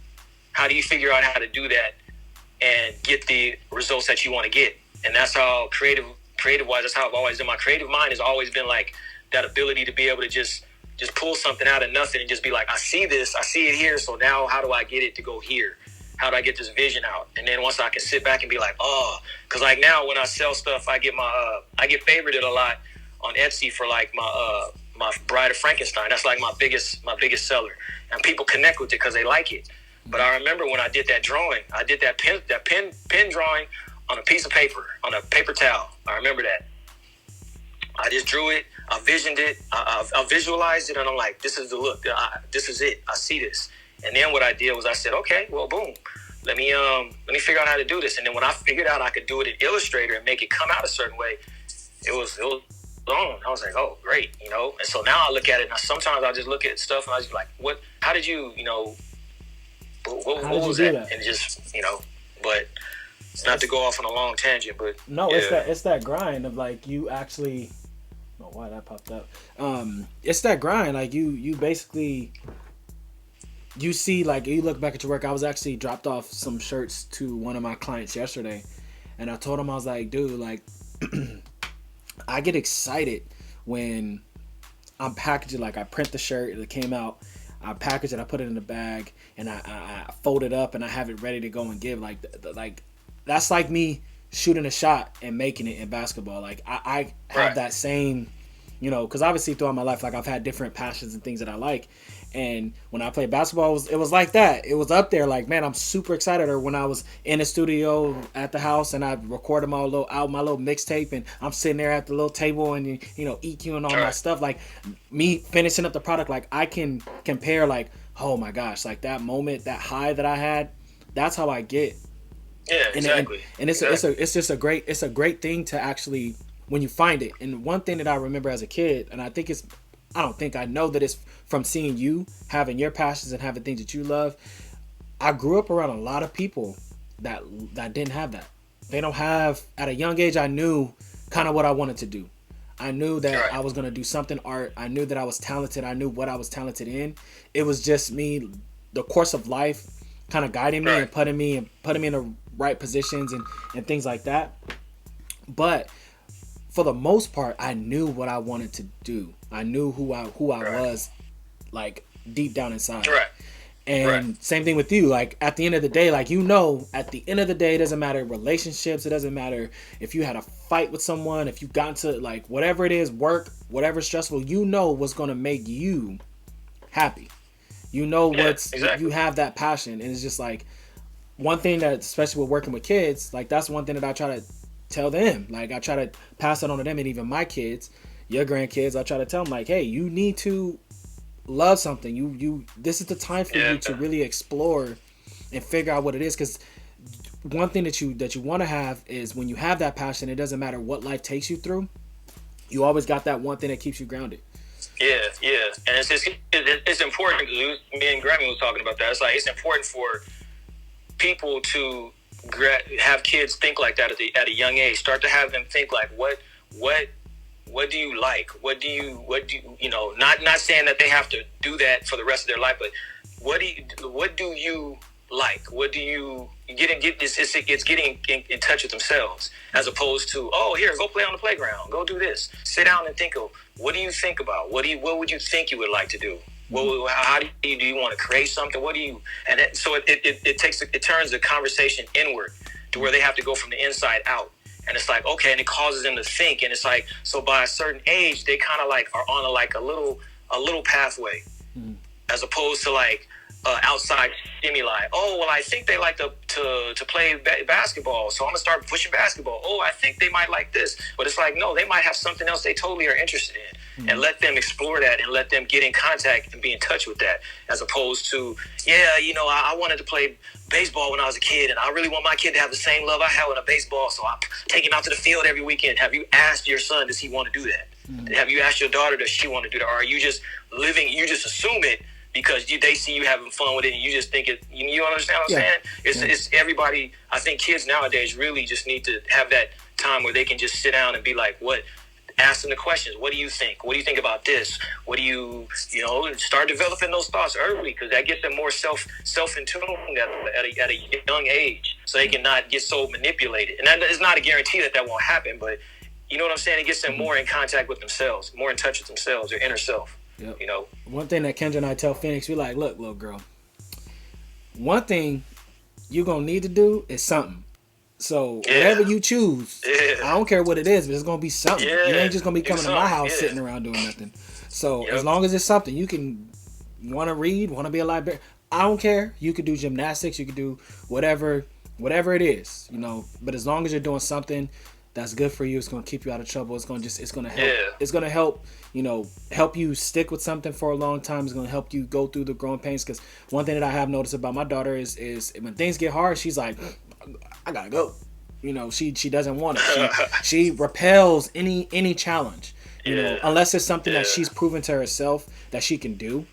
How do you figure out how to do that and get the results that you want to get? And that's how creative wise, that's how I've always done. My creative mind has always been like that ability to be able to just pull something out of nothing and just be like, I see it here, so now how do I get it to go here? How do I get this vision out? And then once I can sit back and be like, oh, because like now when I sell stuff, I get favorited a lot on Etsy for like my Bride of Frankenstein. That's like my biggest seller, and people connect with it because they like it. But I remember when I did that drawing, I did that pen drawing on a piece of paper, on a paper towel. I remember that. I just drew it. I visioned it. I visualized it, and I'm like, this is the look. This is it. I see this. And then what I did was I said, okay, well, boom. Let me figure out how to do this. And then when I figured out I could do it in Illustrator and make it come out a certain way, it was on. I was like, oh, great, And so now I look at it, and sometimes I just look at stuff, and I just be like, what? How did you, what was that? And just, but not to go off on a long tangent, but no, yeah. It's that grind of like you actually. I don't know why that popped up. It's that grind, like you basically. You see, like, you look back at your work. I was actually dropped off some shirts to one of my clients yesterday, and I told him, I was like, dude, like, I get excited when I'm packaging. Like, I print the shirt, it came out, I package it, I put it in the bag, and I fold it up, and I have it ready to go and give. Like, that's like me shooting a shot and making it in basketball. Like, I have that same, because obviously throughout my life, like, I've had different passions and things that I like. And when I played basketball, it was like that. It was up there. Like, man, I'm super excited. Or when I was in the studio at the house and I recorded my little mixtape, and I'm sitting there at the little table and EQing all my stuff. Like me finishing up the product, like I can compare. Like, oh my gosh, like that moment, that high that I had. That's how I get. Yeah, exactly. And it's just a great thing to actually when you find it. And one thing that I remember as a kid, and I know that it's from seeing you having your passions and having things that you love. I grew up around a lot of people that didn't have that. They don't have. At a young age, I knew kind of what I wanted to do. I knew that I was going to do something art. I knew that I was talented. I knew what I was talented in. It was just me, the course of life, kind of guiding me and putting me in the right positions and things like that. But for the most part, I knew what I wanted to do. I knew who I was, like deep down inside. And same thing with you. Like at the end of the day, at the end of the day, it doesn't matter relationships. It doesn't matter if you had a fight with someone, if you got into like whatever it is, work, whatever stressful, what's going to make you happy. You have that passion. And it's just like one thing that, especially with working with kids, like that's one thing that I try to tell them. Like I try to pass it on to them, and even my kids, your grandkids, I try to tell them like, hey, you need to love something. This is the time for you to really explore and figure out what it is. Because one thing that you want to have is when you have that passion, it doesn't matter what life takes you through. You always got that one thing that keeps you grounded. Yeah, and it's important. Me and Grammy was talking about that. It's like it's important for people to have kids think like that at a young age. Start to have them think like, what do you like? What do you not saying that they have to do that for the rest of their life, but what do you like? What do you get this? It's getting in touch with themselves, as opposed to, oh, here, go play on the playground, go do this. Sit down and think of, what do you think about? What would you think you would like to do? How do you want to create something? So it turns the conversation inward to where they have to go from the inside out. And it's like, okay, and it causes them to think. And it's like, so by a certain age, they kind of like are on a little pathway, as opposed to like outside stimuli. Oh, well, I think they like to play basketball, so I'm gonna start pushing basketball. Oh, I think they might like this, but it's like, no, they might have something else they totally are interested in, and let them explore that, and let them get in contact and be in touch with that, as opposed to, I wanted to play baseball when I was a kid, and I really want my kid to have the same love I had with a baseball, so I take him out to the field every weekend. Have you asked your son, does he want to do that? Have you asked your daughter, does she want to do that? Or are you just assume it because they see you having fun with it, and you just think it, you understand what I'm saying? It's everybody. I think kids nowadays really just need to have that time where they can just sit down and be like, ask them the questions. What do you think? What do you think about this? What do you start developing those thoughts early, because that gets them more self in tune at a young age, so they can not get so manipulated. And that is not a guarantee that won't happen, but you know what I'm saying? It gets them more in contact with themselves, more in touch with themselves, their inner self. Yep. One thing that Kendra and I tell Phoenix, we like, look, little girl, one thing you're gonna need to do is something. So whatever you choose, I don't care what it is, but it's gonna be something. You ain't just gonna be coming to my house sitting around doing nothing. So as long as it's something, you can want to read, want to be a librarian. I don't care. You could do gymnastics, you could do whatever it is, But as long as you're doing something that's good for you, it's gonna keep you out of trouble. It's gonna help. It's gonna help. Help you stick with something for a long time. It's gonna help you go through the growing pains. Because one thing that I have noticed about my daughter is when things get hard, she's like, I gotta go. She doesn't want it. She repels any challenge. Unless it's something that she's proven to herself that she can do.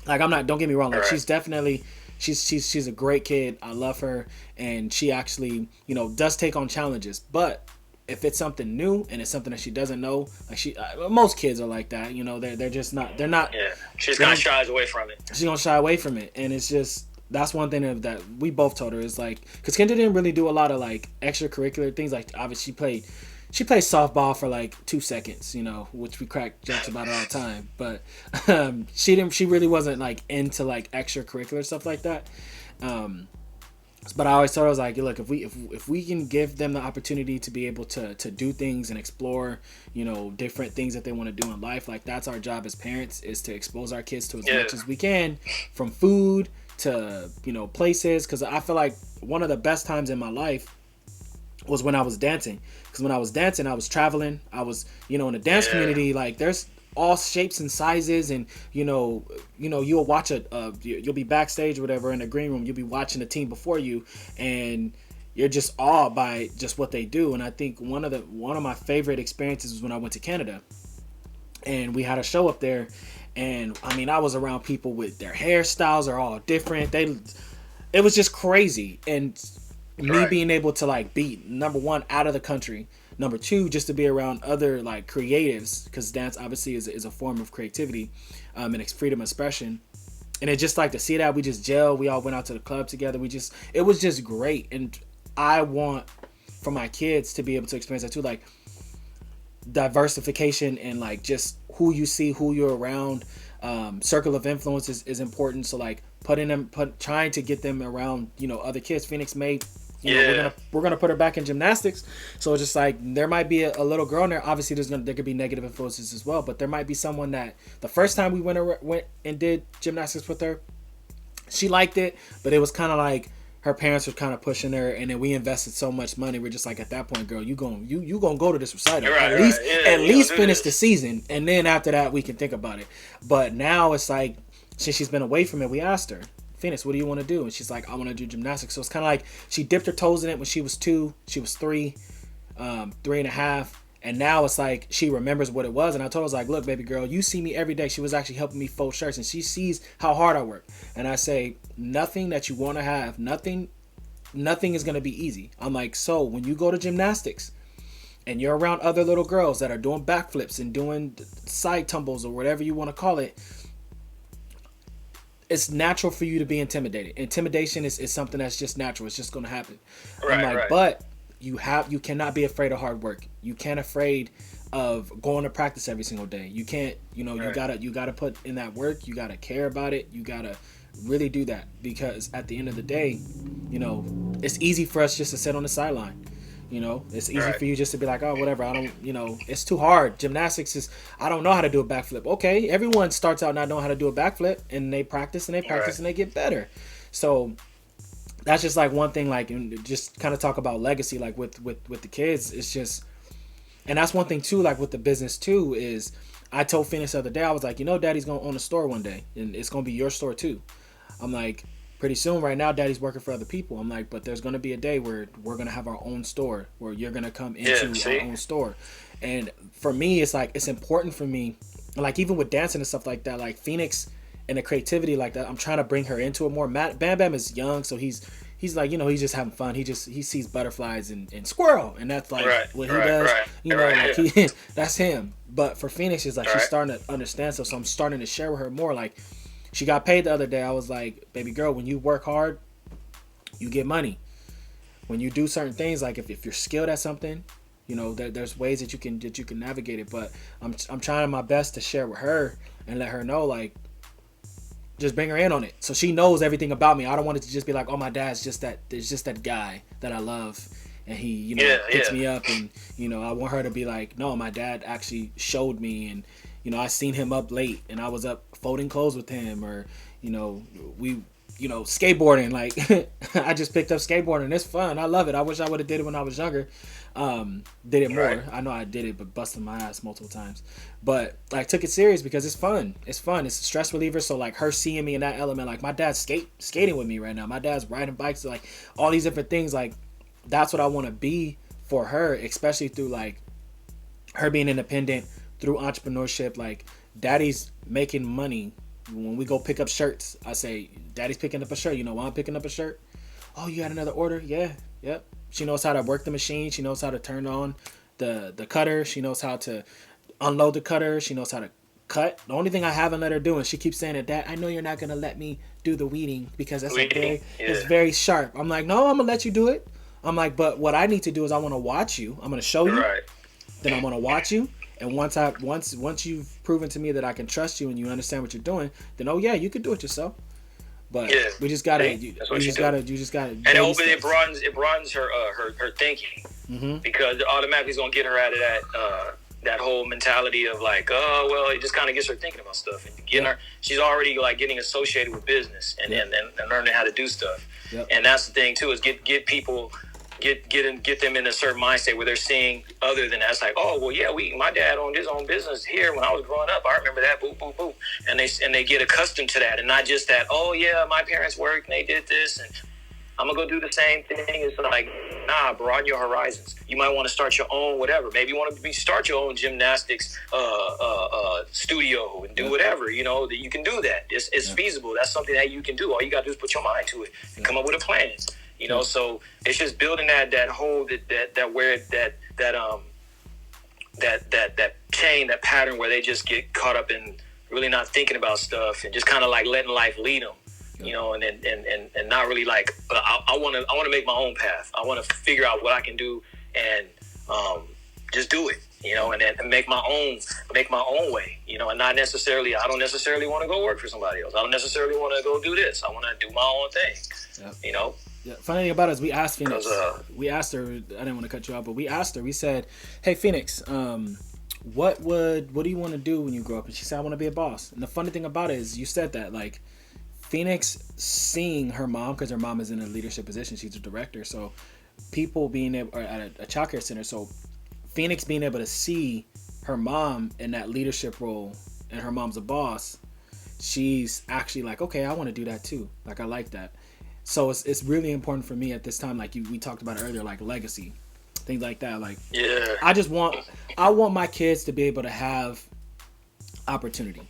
Like don't get me wrong. Like she's definitely. She's a great kid. I love her, and she actually, does take on challenges. But if it's something new and it's something that she doesn't know, like most kids are like that. They're just not. They're not. Yeah, she's kind of shies away from it. She's gonna shy away from it, and it's just that's one thing that we both told her is like, because Kendra didn't really do a lot of like extracurricular things. Like obviously she played softball for like 2 seconds, which we crack jokes about all the time. But she really wasn't like into like extracurricular stuff like that. But I always thought, I was like, look, if we can give them the opportunity to be able to do things and explore, different things that they want to do in life, like that's our job as parents, is to expose our kids to as much as we can, from food to places. Because I feel like one of the best times in my life was when I was dancing. Because when I was dancing, I was traveling. I was in the dance community. Like there's all shapes and sizes, and you'll watch you'll be backstage or whatever in the green room, you'll be watching the team before you, and you're just awed by just what they do. And I think one of my favorite experiences was when I went to Canada, and we had a show up there, and I mean I was around people with their hairstyles are all different. It was just crazy, and me being able to like be number one out of the country, number two, just to be around other like creatives, because dance obviously is a form of creativity, and it's freedom of expression. And it just like to see that we just gel. We all went out to the club together. It was just great. And I want for my kids to be able to experience that too, like diversification and like just who you see, who you're around. Circle of influence is important. So like trying to get them around, other kids. Phoenix made. We're gonna put her back in gymnastics, so it's just like there might be a little girl in there. Obviously, there could be negative influences as well, but there might be someone that the first time we went and did gymnastics with her, she liked it, but it was kind of like her parents were kind of pushing her, and then we invested so much money. We're just like, at that point, girl, you gonna go to this recital, at least finish the season, and then after that we can think about it. But now it's like, since she's been away from it, we asked her, Phoenix, what do you want to do? And she's like, I want to do gymnastics. So it's kind of like she dipped her toes in it when she was 2, she was 3, 3.5, and now it's like she remembers what it was. And I told her, I was like, look, baby girl, you see me every day. She was actually helping me fold shirts, and she sees how hard I work. And I say, nothing that you want to have, nothing is going to be easy. I'm like, so when you go to gymnastics and you're around other little girls that are doing backflips and doing side tumbles or whatever you want to call it, it's natural for you to be intimidated. Intimidation is something that's just natural. It's just going to happen. But you cannot be afraid of hard work. You can't afraid of going to practice every single day. You can't, you gotta put in that work. You gotta care about it. You gotta really do that, because at the end of the day, it's easy for us just to sit on the sideline. It's easy for you just to be like, oh, whatever. I don't, it's too hard. Gymnastics is, I don't know how to do a backflip. Okay, everyone starts out not knowing how to do a backflip, and they practice and they get better. So that's just like one thing, like, and just kind of talk about legacy, like with the kids. It's just, and that's one thing too, like with the business too, is I told Phoenix the other day, I was like, Daddy's going to own a store one day, and it's going to be your store too. I'm like, pretty soon, right now, Daddy's working for other people. I'm like, but there's going to be a day where we're going to have our own store, where you're going to come into our own store. And for me, it's like, it's important for me, like even with dancing and stuff like that, like Phoenix and the creativity like that, I'm trying to bring her into it more. Bam Bam is young, so he's like, he's just having fun. He sees butterflies and squirrel, and that's like what he does. That's him. But for Phoenix, it's like she's starting to understand. So I'm starting to share with her more. Like, she got paid the other day. I was like, baby girl, when you work hard, you get money. When you do certain things, like if you're skilled at something, there's ways that you can navigate it. But I'm trying my best to share with her and let her know, like, just bring her in on it, so she knows everything about me. I don't want it to just be like, oh, my dad's just that guy that I love, and he picks me up, and I want her to be like, no, my dad actually showed me, and I seen him up late, and I was up folding clothes with him, or we skateboarding. Like, I just picked up skateboarding. It's fun. I love it. I wish I would have did it when I was younger. Did it more. I know I did it, but busted my ass multiple times. But like, took it serious because it's fun. It's fun. It's a stress reliever. So like, her seeing me in that element, like my dad's skating with me right now. My dad's riding bikes, like all these different things. Like, that's what I want to be for her, especially through like her being independent, through entrepreneurship. Like, daddy's making money. When we go pick up shirts, I say, daddy's picking up a shirt. Why I'm picking up a shirt? Oh, you got another order? Yeah. Yep. She knows how to work the machine. She knows how to turn on the cutter. She knows how to unload the cutter. She knows how to cut. The only thing I haven't let her do, and she keeps saying it, Dad, I know you're not going to let me do the weeding because it's very sharp. I'm like, no, I'm going to let you do it. I'm like, but what I need to do is I want to watch you. I'm going to show you. Then I'm going to watch you. And once you've proven to me that I can trust you and you understand what you're doing, then, oh yeah, you can do it yourself. But we just gotta, you just gotta. And it broadens her thinking, because it automatically is gonna get her out of that whole mentality of like, oh well, it just kind of gets her thinking about stuff and getting her. She's already like getting associated with business and learning how to do stuff. Yep. And that's the thing too, is get people. Get them in a certain mindset where they're seeing other than that. It's like, oh well, yeah, my dad owned his own business here when I was growing up. I remember that. Boop boop boop. And they get accustomed to that, and not just that. Oh yeah, my parents worked and they did this, and I'm gonna go do the same thing. It's like, nah, broaden your horizons. You might want to start your own whatever. Maybe you want to start your own gymnastics studio and do whatever. That you can do that. It's feasible. That's something that you can do. All you gotta do is put your mind to it and come up with a plan. So it's just building that chain, that pattern where they just get caught up in really not thinking about stuff and just kind of like letting life lead them, and not really like, I want to make my own path. I want to figure out what I can do and just do it, and make my own way, and not necessarily, I don't necessarily want to go work for somebody else. I don't necessarily want to go do this. I want to do my own thing, Yeah, funny thing about it is we asked Phoenix. We asked her. I didn't want to cut you off, but we asked her. We said, "Hey, Phoenix, what do you want to do when you grow up?" And she said, "I want to be a boss." And the funny thing about it is, you said that like Phoenix seeing her mom, because her mom is in a leadership position. She's a director, so people being able, or at a child care center. So Phoenix being able to see her mom in that leadership role, and her mom's a boss. She's actually like, okay, I want to do that too. Like, I like that. So it's really important for me at this time, like we talked about earlier, like legacy, things like that. Like, I want my kids to be able to have opportunity.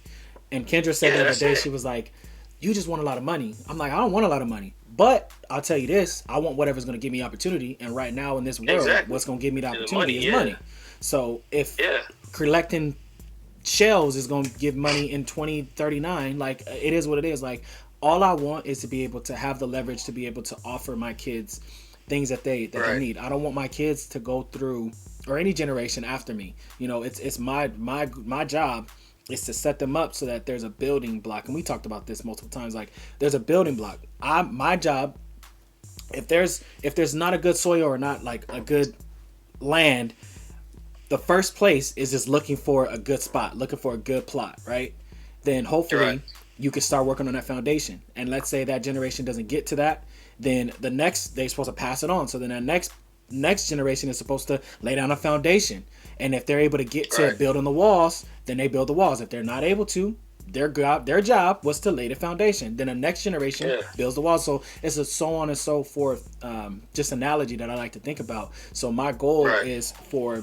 And Kendra said the other day, she was like, you just want a lot of money. I'm like, I don't want a lot of money, but I'll tell you this, I want whatever's going to give me opportunity. And right now in this world, what's going to give me the opportunity is money. So if collecting shells is going to give money in 2039, like, it is what it is. Like, all I want is to be able to have the leverage to be able to offer my kids things that they need. I don't want my kids to go through, or any generation after me. It's my job is to set them up so that there's a building block. And we talked about this multiple times. Like, there's a building block. My job, if there's not a good soil or not like a good land, the first place is just looking for a good spot, looking for a good plot, right? Then hopefully you can start working on that foundation. And let's say that generation doesn't get to that, then they're supposed to pass it on. So then that next generation is supposed to lay down a foundation. And if they're able to get to building the walls, then they build the walls. If they're not able to, their job was to lay the foundation. Then the next generation builds the walls. So it's a so on and so forth, just analogy that I like to think about. So my goal is for,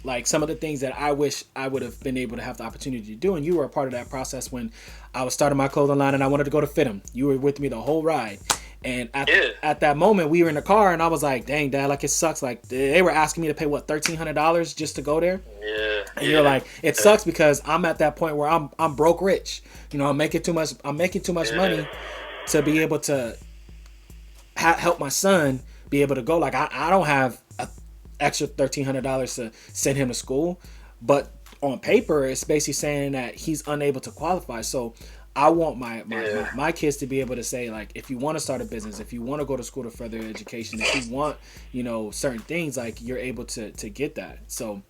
like, some of the things that I wish I would have been able to have the opportunity to do. And you were a part of that process when I was starting my clothing line and I wanted to go to Fit 'em. You were with me the whole ride. And at that moment, we were in the car and I was like, dang, Dad, like, it sucks. Like, they were asking me to pay, what, $1,300 just to go there? Yeah. And you're like, it sucks because I'm at that point where I'm broke rich. I'm making too much money to be able to help my son be able to go. Like, I don't have a extra $1,300 to send him to school, but on paper it's basically saying that he's unable to qualify. So I want my kids to be able to say, like, if you want to start a business, if you want to go to school to further education, if you want, certain things, like, you're able to get that. So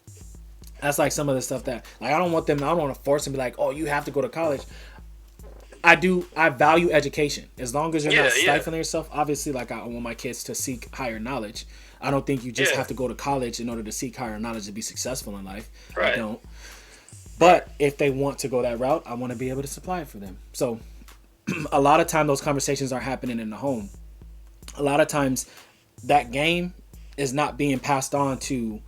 that's like some of the stuff that, like, I don't want to force them to be like, oh, you have to go to college. I value education. As long as you're not stifling yourself, obviously, like, I want my kids to seek higher knowledge. I don't think you just have to go to college in order to seek higher knowledge to be successful in life. Right. I don't. But if they want to go that route, I want to be able to supply it for them. So a lot of time those conversations are happening in the home. A lot of times that game is not being passed on to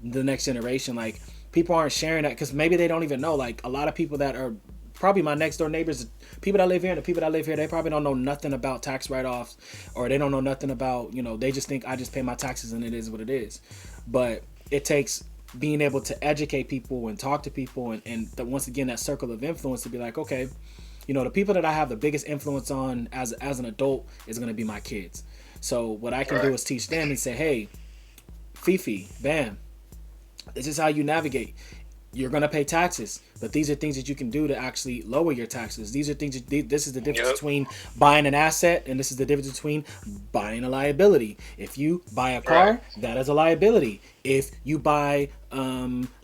the next generation. Like, people aren't sharing that because maybe they don't even know. Like, a lot of people that are probably my next door neighbors, people that live here and the people that live here, they probably don't know nothing about tax write-offs, or they don't know nothing about, they just think I just pay my taxes and it is what it is. But it takes being able to educate people and talk to people and once again, that circle of influence to be like, okay, the people that I have the biggest influence on as an adult is going to be my kids. So what I can do is teach them and say, hey, Fifi, Bam, this is how you navigate. you're going to pay taxes, but these are things that you can do to actually lower your taxes. These are things this is the difference between buying an asset, and this is the difference between buying a liability. If you buy a car, that is a liability. If you buy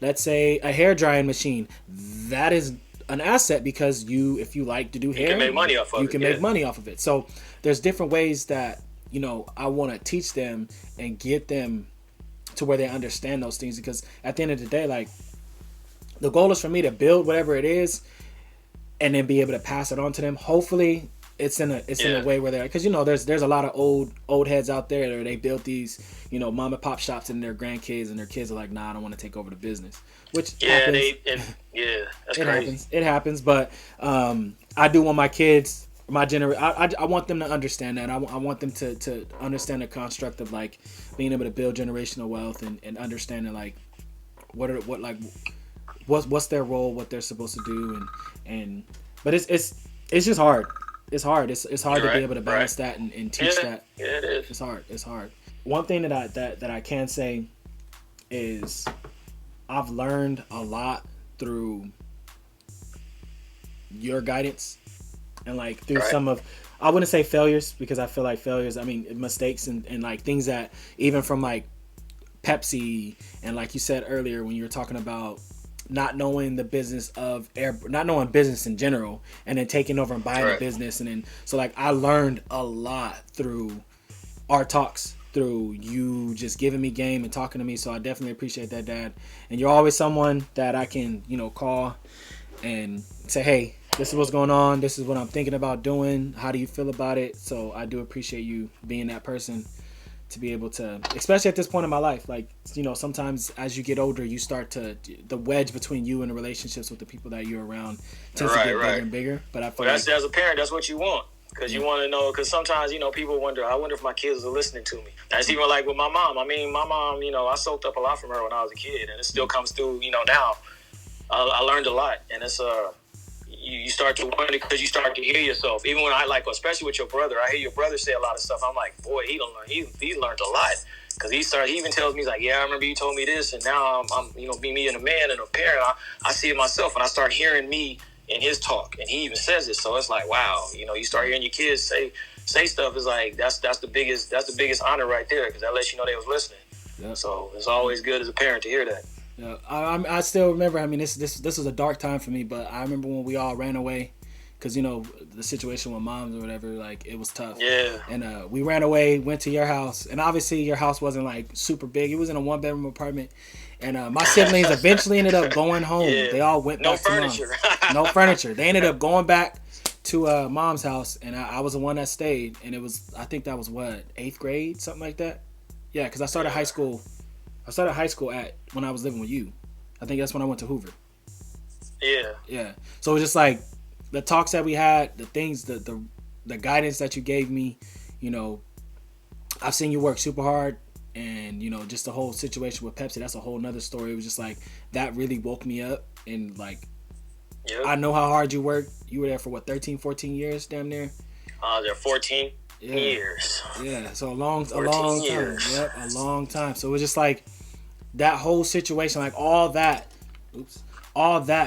let's say a hair drying machine, that is an asset, because if you like to do hair, you can make money off of it. You can make money off of it. So there's different ways that, you know, I want to teach them and get them to where they understand those things, because at the end of the day, like, the goal is for me to build whatever it is and then be able to pass it on to them. Hopefully it's in a way where they're, because, you know, there's a lot of old heads out there that they built these, you know, mom and pop shops, and their grandkids and their kids are like, nah, I don't want to take over the business, which happens. That's it crazy. It happens, but I do want my kids, my generation, I want them to understand that. I want them to understand the construct of, like, being able to build generational wealth, and understanding, like, what's their role, what they're supposed to do, but it's just hard. It's hard. It's hard to be able to balance that and teach that. Yeah, it is. It's hard. One thing that I can say is I've learned a lot through your guidance, and, like, through some of, I wouldn't say failures, because I feel like failures, I mean, mistakes and like things that, even from, like, Pepsi, and like you said earlier when you were talking about not knowing the business of not knowing business in general, and then taking over and buying a business, and then, so, like, I learned a lot through our talks, through you just giving me game and talking to me. So I definitely appreciate that, Dad. And you're always someone that I can, you know, call and say, hey, this is what's going on, this is what I'm thinking about doing, how do you feel about it? So I do appreciate you being that person to be able to, especially at this point in my life, like, you know, sometimes as you get older, you start to, the wedge between you and the relationships with the people that you're around tends to get bigger and bigger. But I feel like, as a parent, that's what you want, because you want to know, because sometimes, you know, people wonder, I wonder if my kids are listening to me. That's even like with my mom. I mean, my mom, you know, I soaked up a lot from her when I was a kid, and it still comes through, you know, now. I learned a lot, and it's you start to wonder, because you start to hear yourself. Even when I, like, especially with your brother, I hear your brother say a lot of stuff. I'm like, boy, he learned a lot, because he even tells me, he's like, yeah, I remember you told me this, and now I'm you know, me and a man and a parent, I see it myself, and I start hearing me in his talk, and he even says it. So it's like, wow, you know, you start hearing your kids say stuff. It's like that's the biggest honor right there, because that lets you know they was listening. Yeah. So it's always good as a parent to hear that. Yeah, I still remember. I mean, this was a dark time for me, but I remember when we all ran away, because, you know, the situation with moms or whatever, like, it was tough. Yeah. And we ran away, went to your house, and obviously your house wasn't, like, super big. It was in a 1-bedroom apartment, and my siblings eventually ended up going home. Yeah. They all went back to Mom's. No furniture. They ended up going back to Mom's house, and I was the one that stayed. And it was, I think that was what, 8th grade, something like that. Yeah, because I started high school. When I was living with you. I think that's when I went to Hoover. Yeah. Yeah. So it was just like the talks that we had, the things, the guidance that you gave me. You know, I've seen you work super hard, and, you know, just the whole situation with Pepsi, that's a whole nother story. It was just like, that really woke me up, and, like, I know how hard you worked. You were there for what, 13, 14 years, damn near? I was there 14 years. Yeah, so a long time. Yep, a long time. So it was just like that whole situation, like all that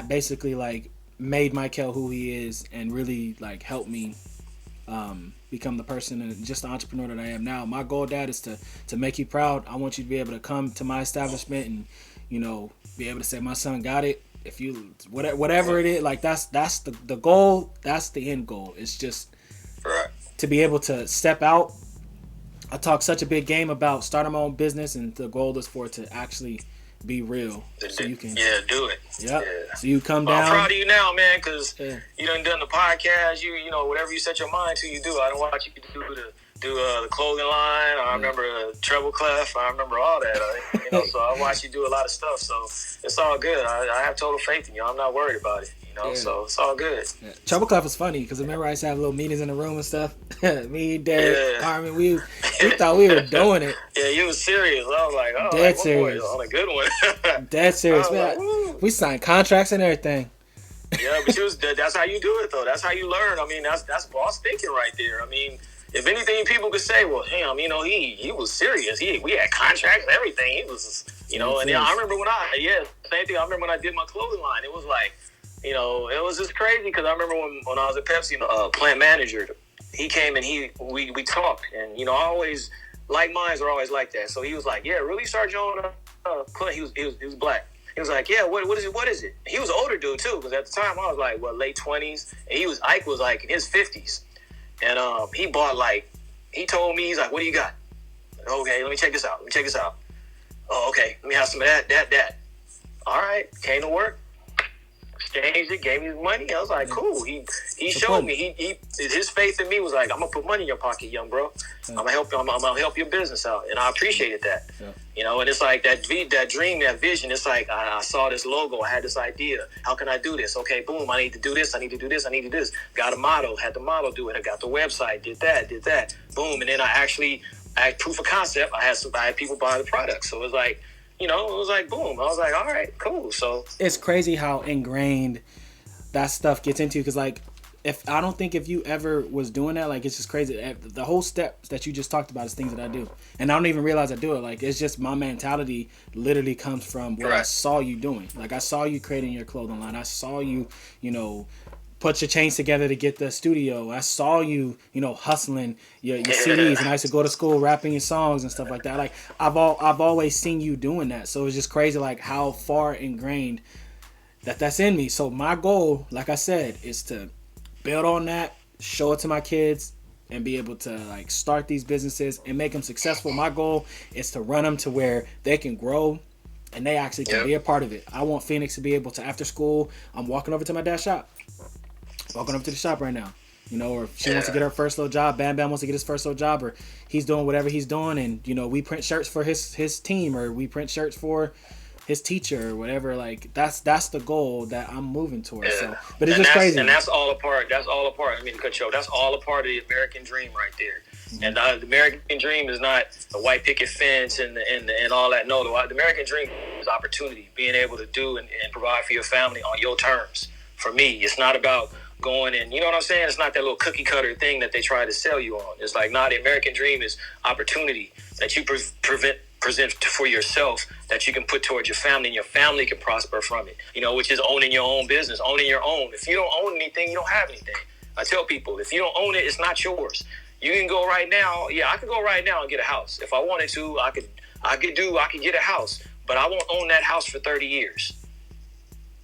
basically, like, made Mykel who he is, and really, like, helped me become the person and just the entrepreneur that I am now. My goal, Dad, is to make you proud. I want you to be able to come to my establishment and, you know, be able to say, my son got it. If you, whatever it is, like, that's the goal. That's the end goal. It's just to be able to step out. I talk such a big game about starting my own business, and the goal is for it to actually be real. So you can, do it. Yep. Yeah. So you come down. I'm proud of you now, man, because you done the podcast. You know, whatever you set your mind to, you do. I don't want you to do the clothing line. I remember treble clef. I remember all that. You know, so I watch you do a lot of stuff. So it's all good. I have total faith in you. I'm not worried about it. You know, so it's all good. Yeah. Treble clef was funny, because remember I used to have little meetings in the room and stuff. Me, Dad, Carmen, we thought we were doing it. Yeah, you was serious. I was like, oh, dead serious. On a good one. Dead serious, man. Like, we signed contracts and everything. Yeah, but that's how you do it, though. That's how you learn. I mean, that's boss thinking right there. I mean, if anything, people could say, well, damn, you know, he was serious. We had contracts and everything. He was You know, and I remember when same thing. I remember when I did my clothing line. It was like, you know, it was just crazy because I remember when I was at Pepsi, plant manager, he came and we talked, and you know, I always like minds are always like that. So he was like, yeah, really start your own plant. He was black. He was like, yeah, what is it? He was an older dude too, because at the time I was like, late 20s, and Ike was like in his 50s, and he told me, he's like, what do you got? Okay, let me check this out. Oh, okay, let me have some of that. All right, came to work, exchanged it, gave me his money. I was like, cool. He showed me. His faith in me was like, I'm gonna put money in your pocket, young bro. I'm gonna help your business out, and I appreciated that. Yeah. You know, and it's like that dream, that vision. It's like I saw this logo, I had this idea. How can I do this? Okay, boom. I need to do this. I need to do this. I need to do this. Got a model. Had the model do it. I got the website. Did that. Boom. And then I had proof of concept. I had people buy the product. So it was like, you know, it was like, boom. I was like, all right, cool. So it's crazy how ingrained that stuff gets into. Because, like, I don't think if you ever was doing that, like, it's just crazy. The whole steps that you just talked about is things that I do. And I don't even realize I do it. Like, it's just my mentality literally comes from what I saw you doing. Like, I saw you creating your clothing line. I saw you, you know, put your chains together to get the studio. I saw you, you know, hustling your CDs, and I used to go to school rapping your songs and stuff like that. Like, I've always seen you doing that. So it's just crazy, like, how far ingrained that's in me. So my goal, like I said, is to build on that, show it to my kids, and be able to, like, start these businesses and make them successful. My goal is to run them to where they can grow and they actually can be a part of it. I want Phoenix to be able to, after school, I'm walking over to my dad's shop. Walking up to the shop right now, you know, or if she wants to get her first little job, Bam Bam wants to get his first little job, or he's doing whatever he's doing, and, you know, we print shirts for his team, or we print shirts for his teacher, or whatever. Like, that's the goal that I'm moving towards. So, but it's just crazy, and that's all a part. I mean, cut show. That's all a part of the American dream right there. Mm-hmm. And the American dream is not a white picket fence and all that. No, the American dream is opportunity, being able to do and provide for your family on your terms. For me, it's not about going and, you know what I'm saying? It's not that little cookie cutter thing that they try to sell you on. It's like, the American dream is opportunity that you present for yourself, that you can put towards your family, and your family can prosper from it, you know, which is owning your own business, owning your own. If you don't own anything, you don't have anything. I tell people, if you don't own it, it's not yours. You can go right now. Yeah, I could go right now and get a house. If I wanted to, I could get a house, but I won't own that house for 30 years.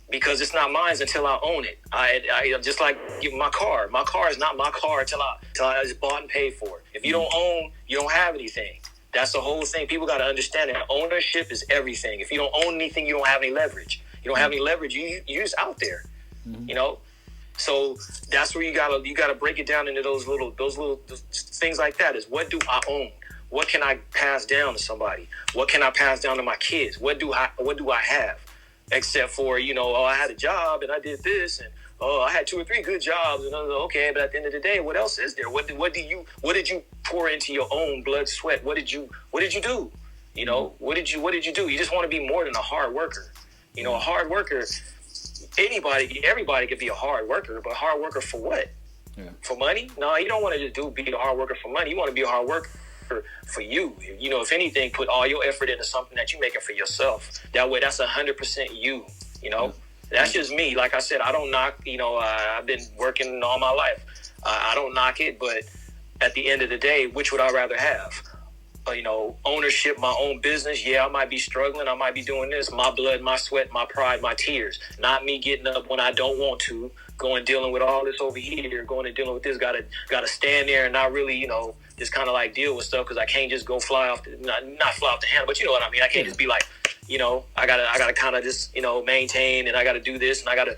Because it's not mine until I own it. I just like my car. My car is not my car until I just bought and paid for it. If you don't own, you don't have anything. That's the whole thing. People got to understand that ownership is everything. If you don't own anything, you don't have any leverage. You don't have any leverage. You're just out there. Mm-hmm. You know. So that's where you gotta break it down into those little things like that. Is what do I own? What can I pass down to somebody? What can I pass down to my kids? What do I have? Except for, you know, I had a job and I did this, and I had 2 or 3 good jobs, and I was like, okay, but at the end of the day, what else is there? What did you pour into your own blood, sweat? What did you do? You know, what did you do? You just want to be more than a hard worker. You know, a hard worker, everybody could be a hard worker, but hard worker for what? Yeah. For money? No, you don't want to be a hard worker for money. You want to be a hard worker for you. You know, if anything, put all your effort into something that you're making for yourself. That way, that's 100% you. You know, that's just me. Like I said, I don't knock. You know, I've been working all my life. I don't knock it, but at the end of the day, which would I rather have? You know, ownership, my own business. Yeah, I might be struggling. I might be doing this. My blood, my sweat, my pride, my tears. Not me getting up when I don't want to. Going dealing with all this over here. Going and dealing with this. Gotta stand there and not really, you know, just kind of like deal with stuff, because I can't just go fly off not fly off the handle, but you know what I mean. I can't just be like, you know, I gotta kind of just, you know, maintain, and I gotta do this, and I gotta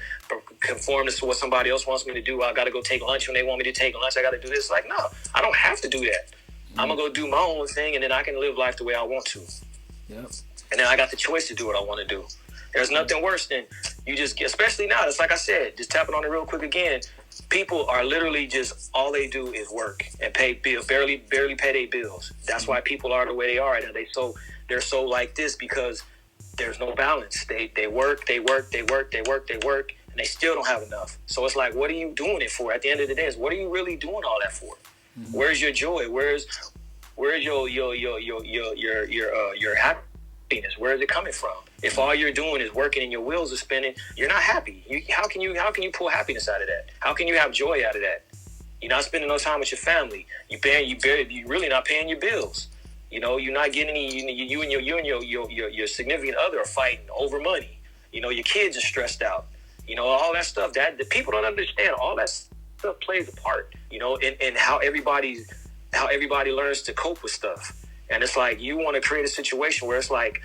conform to what somebody else wants me to do. I gotta go take lunch when they want me to take lunch. I gotta do this. Like, no, I don't have to do that. I'm gonna go do my own thing, and then I can live life the way I want to. Yep. And then I got the choice to do what I want to do. There's nothing worse than you just get, especially now. It's like I said, just tapping on it real quick again. People are literally just, all they do is work and pay bills, barely pay their bills. That's why people are the way they are, and they're so like this, because there's no balance. They work, and they still don't have enough. So it's like, what are you doing it for? At the end of the day, is what are you really doing all that for? Mm-hmm. Where's your joy? Where's your happiness? happiness? Where is it coming from? If all you're doing is working and your wheels are spinning, you're not happy. How can you pull happiness out of that? How can you have joy out of that? You're not spending no time with your family. You're really not paying your bills. You know, you're not getting any. You and your significant other are fighting over money. You know, your kids are stressed out. You know, all that stuff that the people don't understand. All that stuff plays a part. You know, in how everybody learns to cope with stuff. And it's like you want to create a situation where it's like,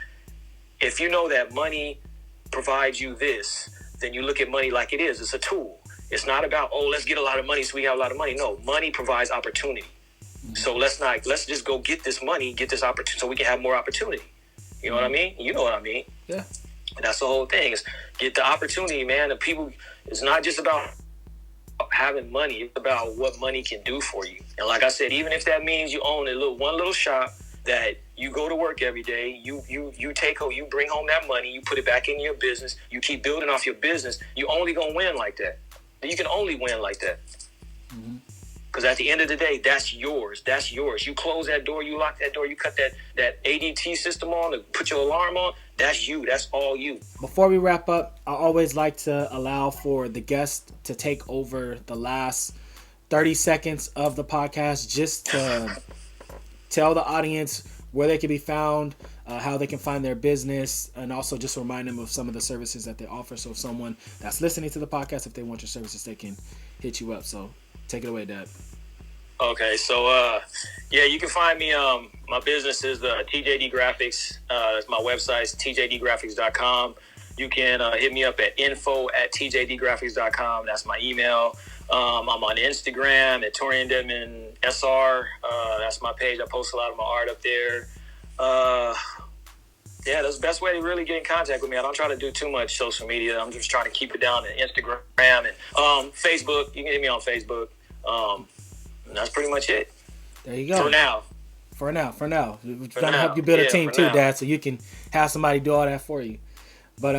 if you know that money provides you this, then you look at money like it is. It's a tool. It's not about, oh, let's get a lot of money so we have a lot of money. No, money provides opportunity. So let's just go get this money, get this opportunity so we can have more opportunity. You know what I mean? You know what I mean? Yeah. And that's the whole thing, is get the opportunity, man. The people, it's not just about having money. It's about what money can do for you. And like I said, even if that means you own one little shop that you go to work every day, you bring home that money, you put it back in your business, you keep building off your business, you only gonna win like that. You can only win like that. Because at the end of the day, that's yours. That's yours. You close that door, you lock that door, you cut that ADT system on, put your alarm on. That's you. That's all you. Before we wrap up, I always like to allow for the guest to take over the last 30 seconds of the podcast, just to tell the audience where they can be found, how they can find their business, and also just remind them of some of the services that they offer. So if someone that's listening to the podcast, if they want your services, they can hit you up. So take it away, Dad. Okay, so you can find me. My business is TJD Graphics. That's my website, tjdgraphics.com. You can hit me up at info@tjdgraphics.com. That's my email. I'm on Instagram at Torian Dedmon SR. That's my page. I post a lot of my art up there. That's the best way to really get in contact with me. I don't try to do too much social media. I'm just trying to keep it down to Instagram and Facebook. You can hit me on Facebook. And that's pretty much it. There you go. For now. We're trying to help you build a team too, Dad, so you can have somebody do all that for you. But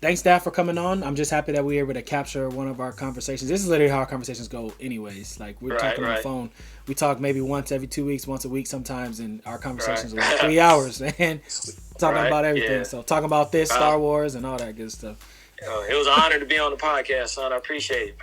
thanks, Dad, for coming on. I'm just happy that we were able to capture one of our conversations. This is literally how our conversations go anyways. Like, we're talking on the phone. We talk maybe once every 2 weeks, once a week sometimes, and our conversations are like 3 hours, man. Talking about everything. Yeah. So talking about this, Star Wars, and all that good stuff. It was an honor to be on the podcast, son. I appreciate it.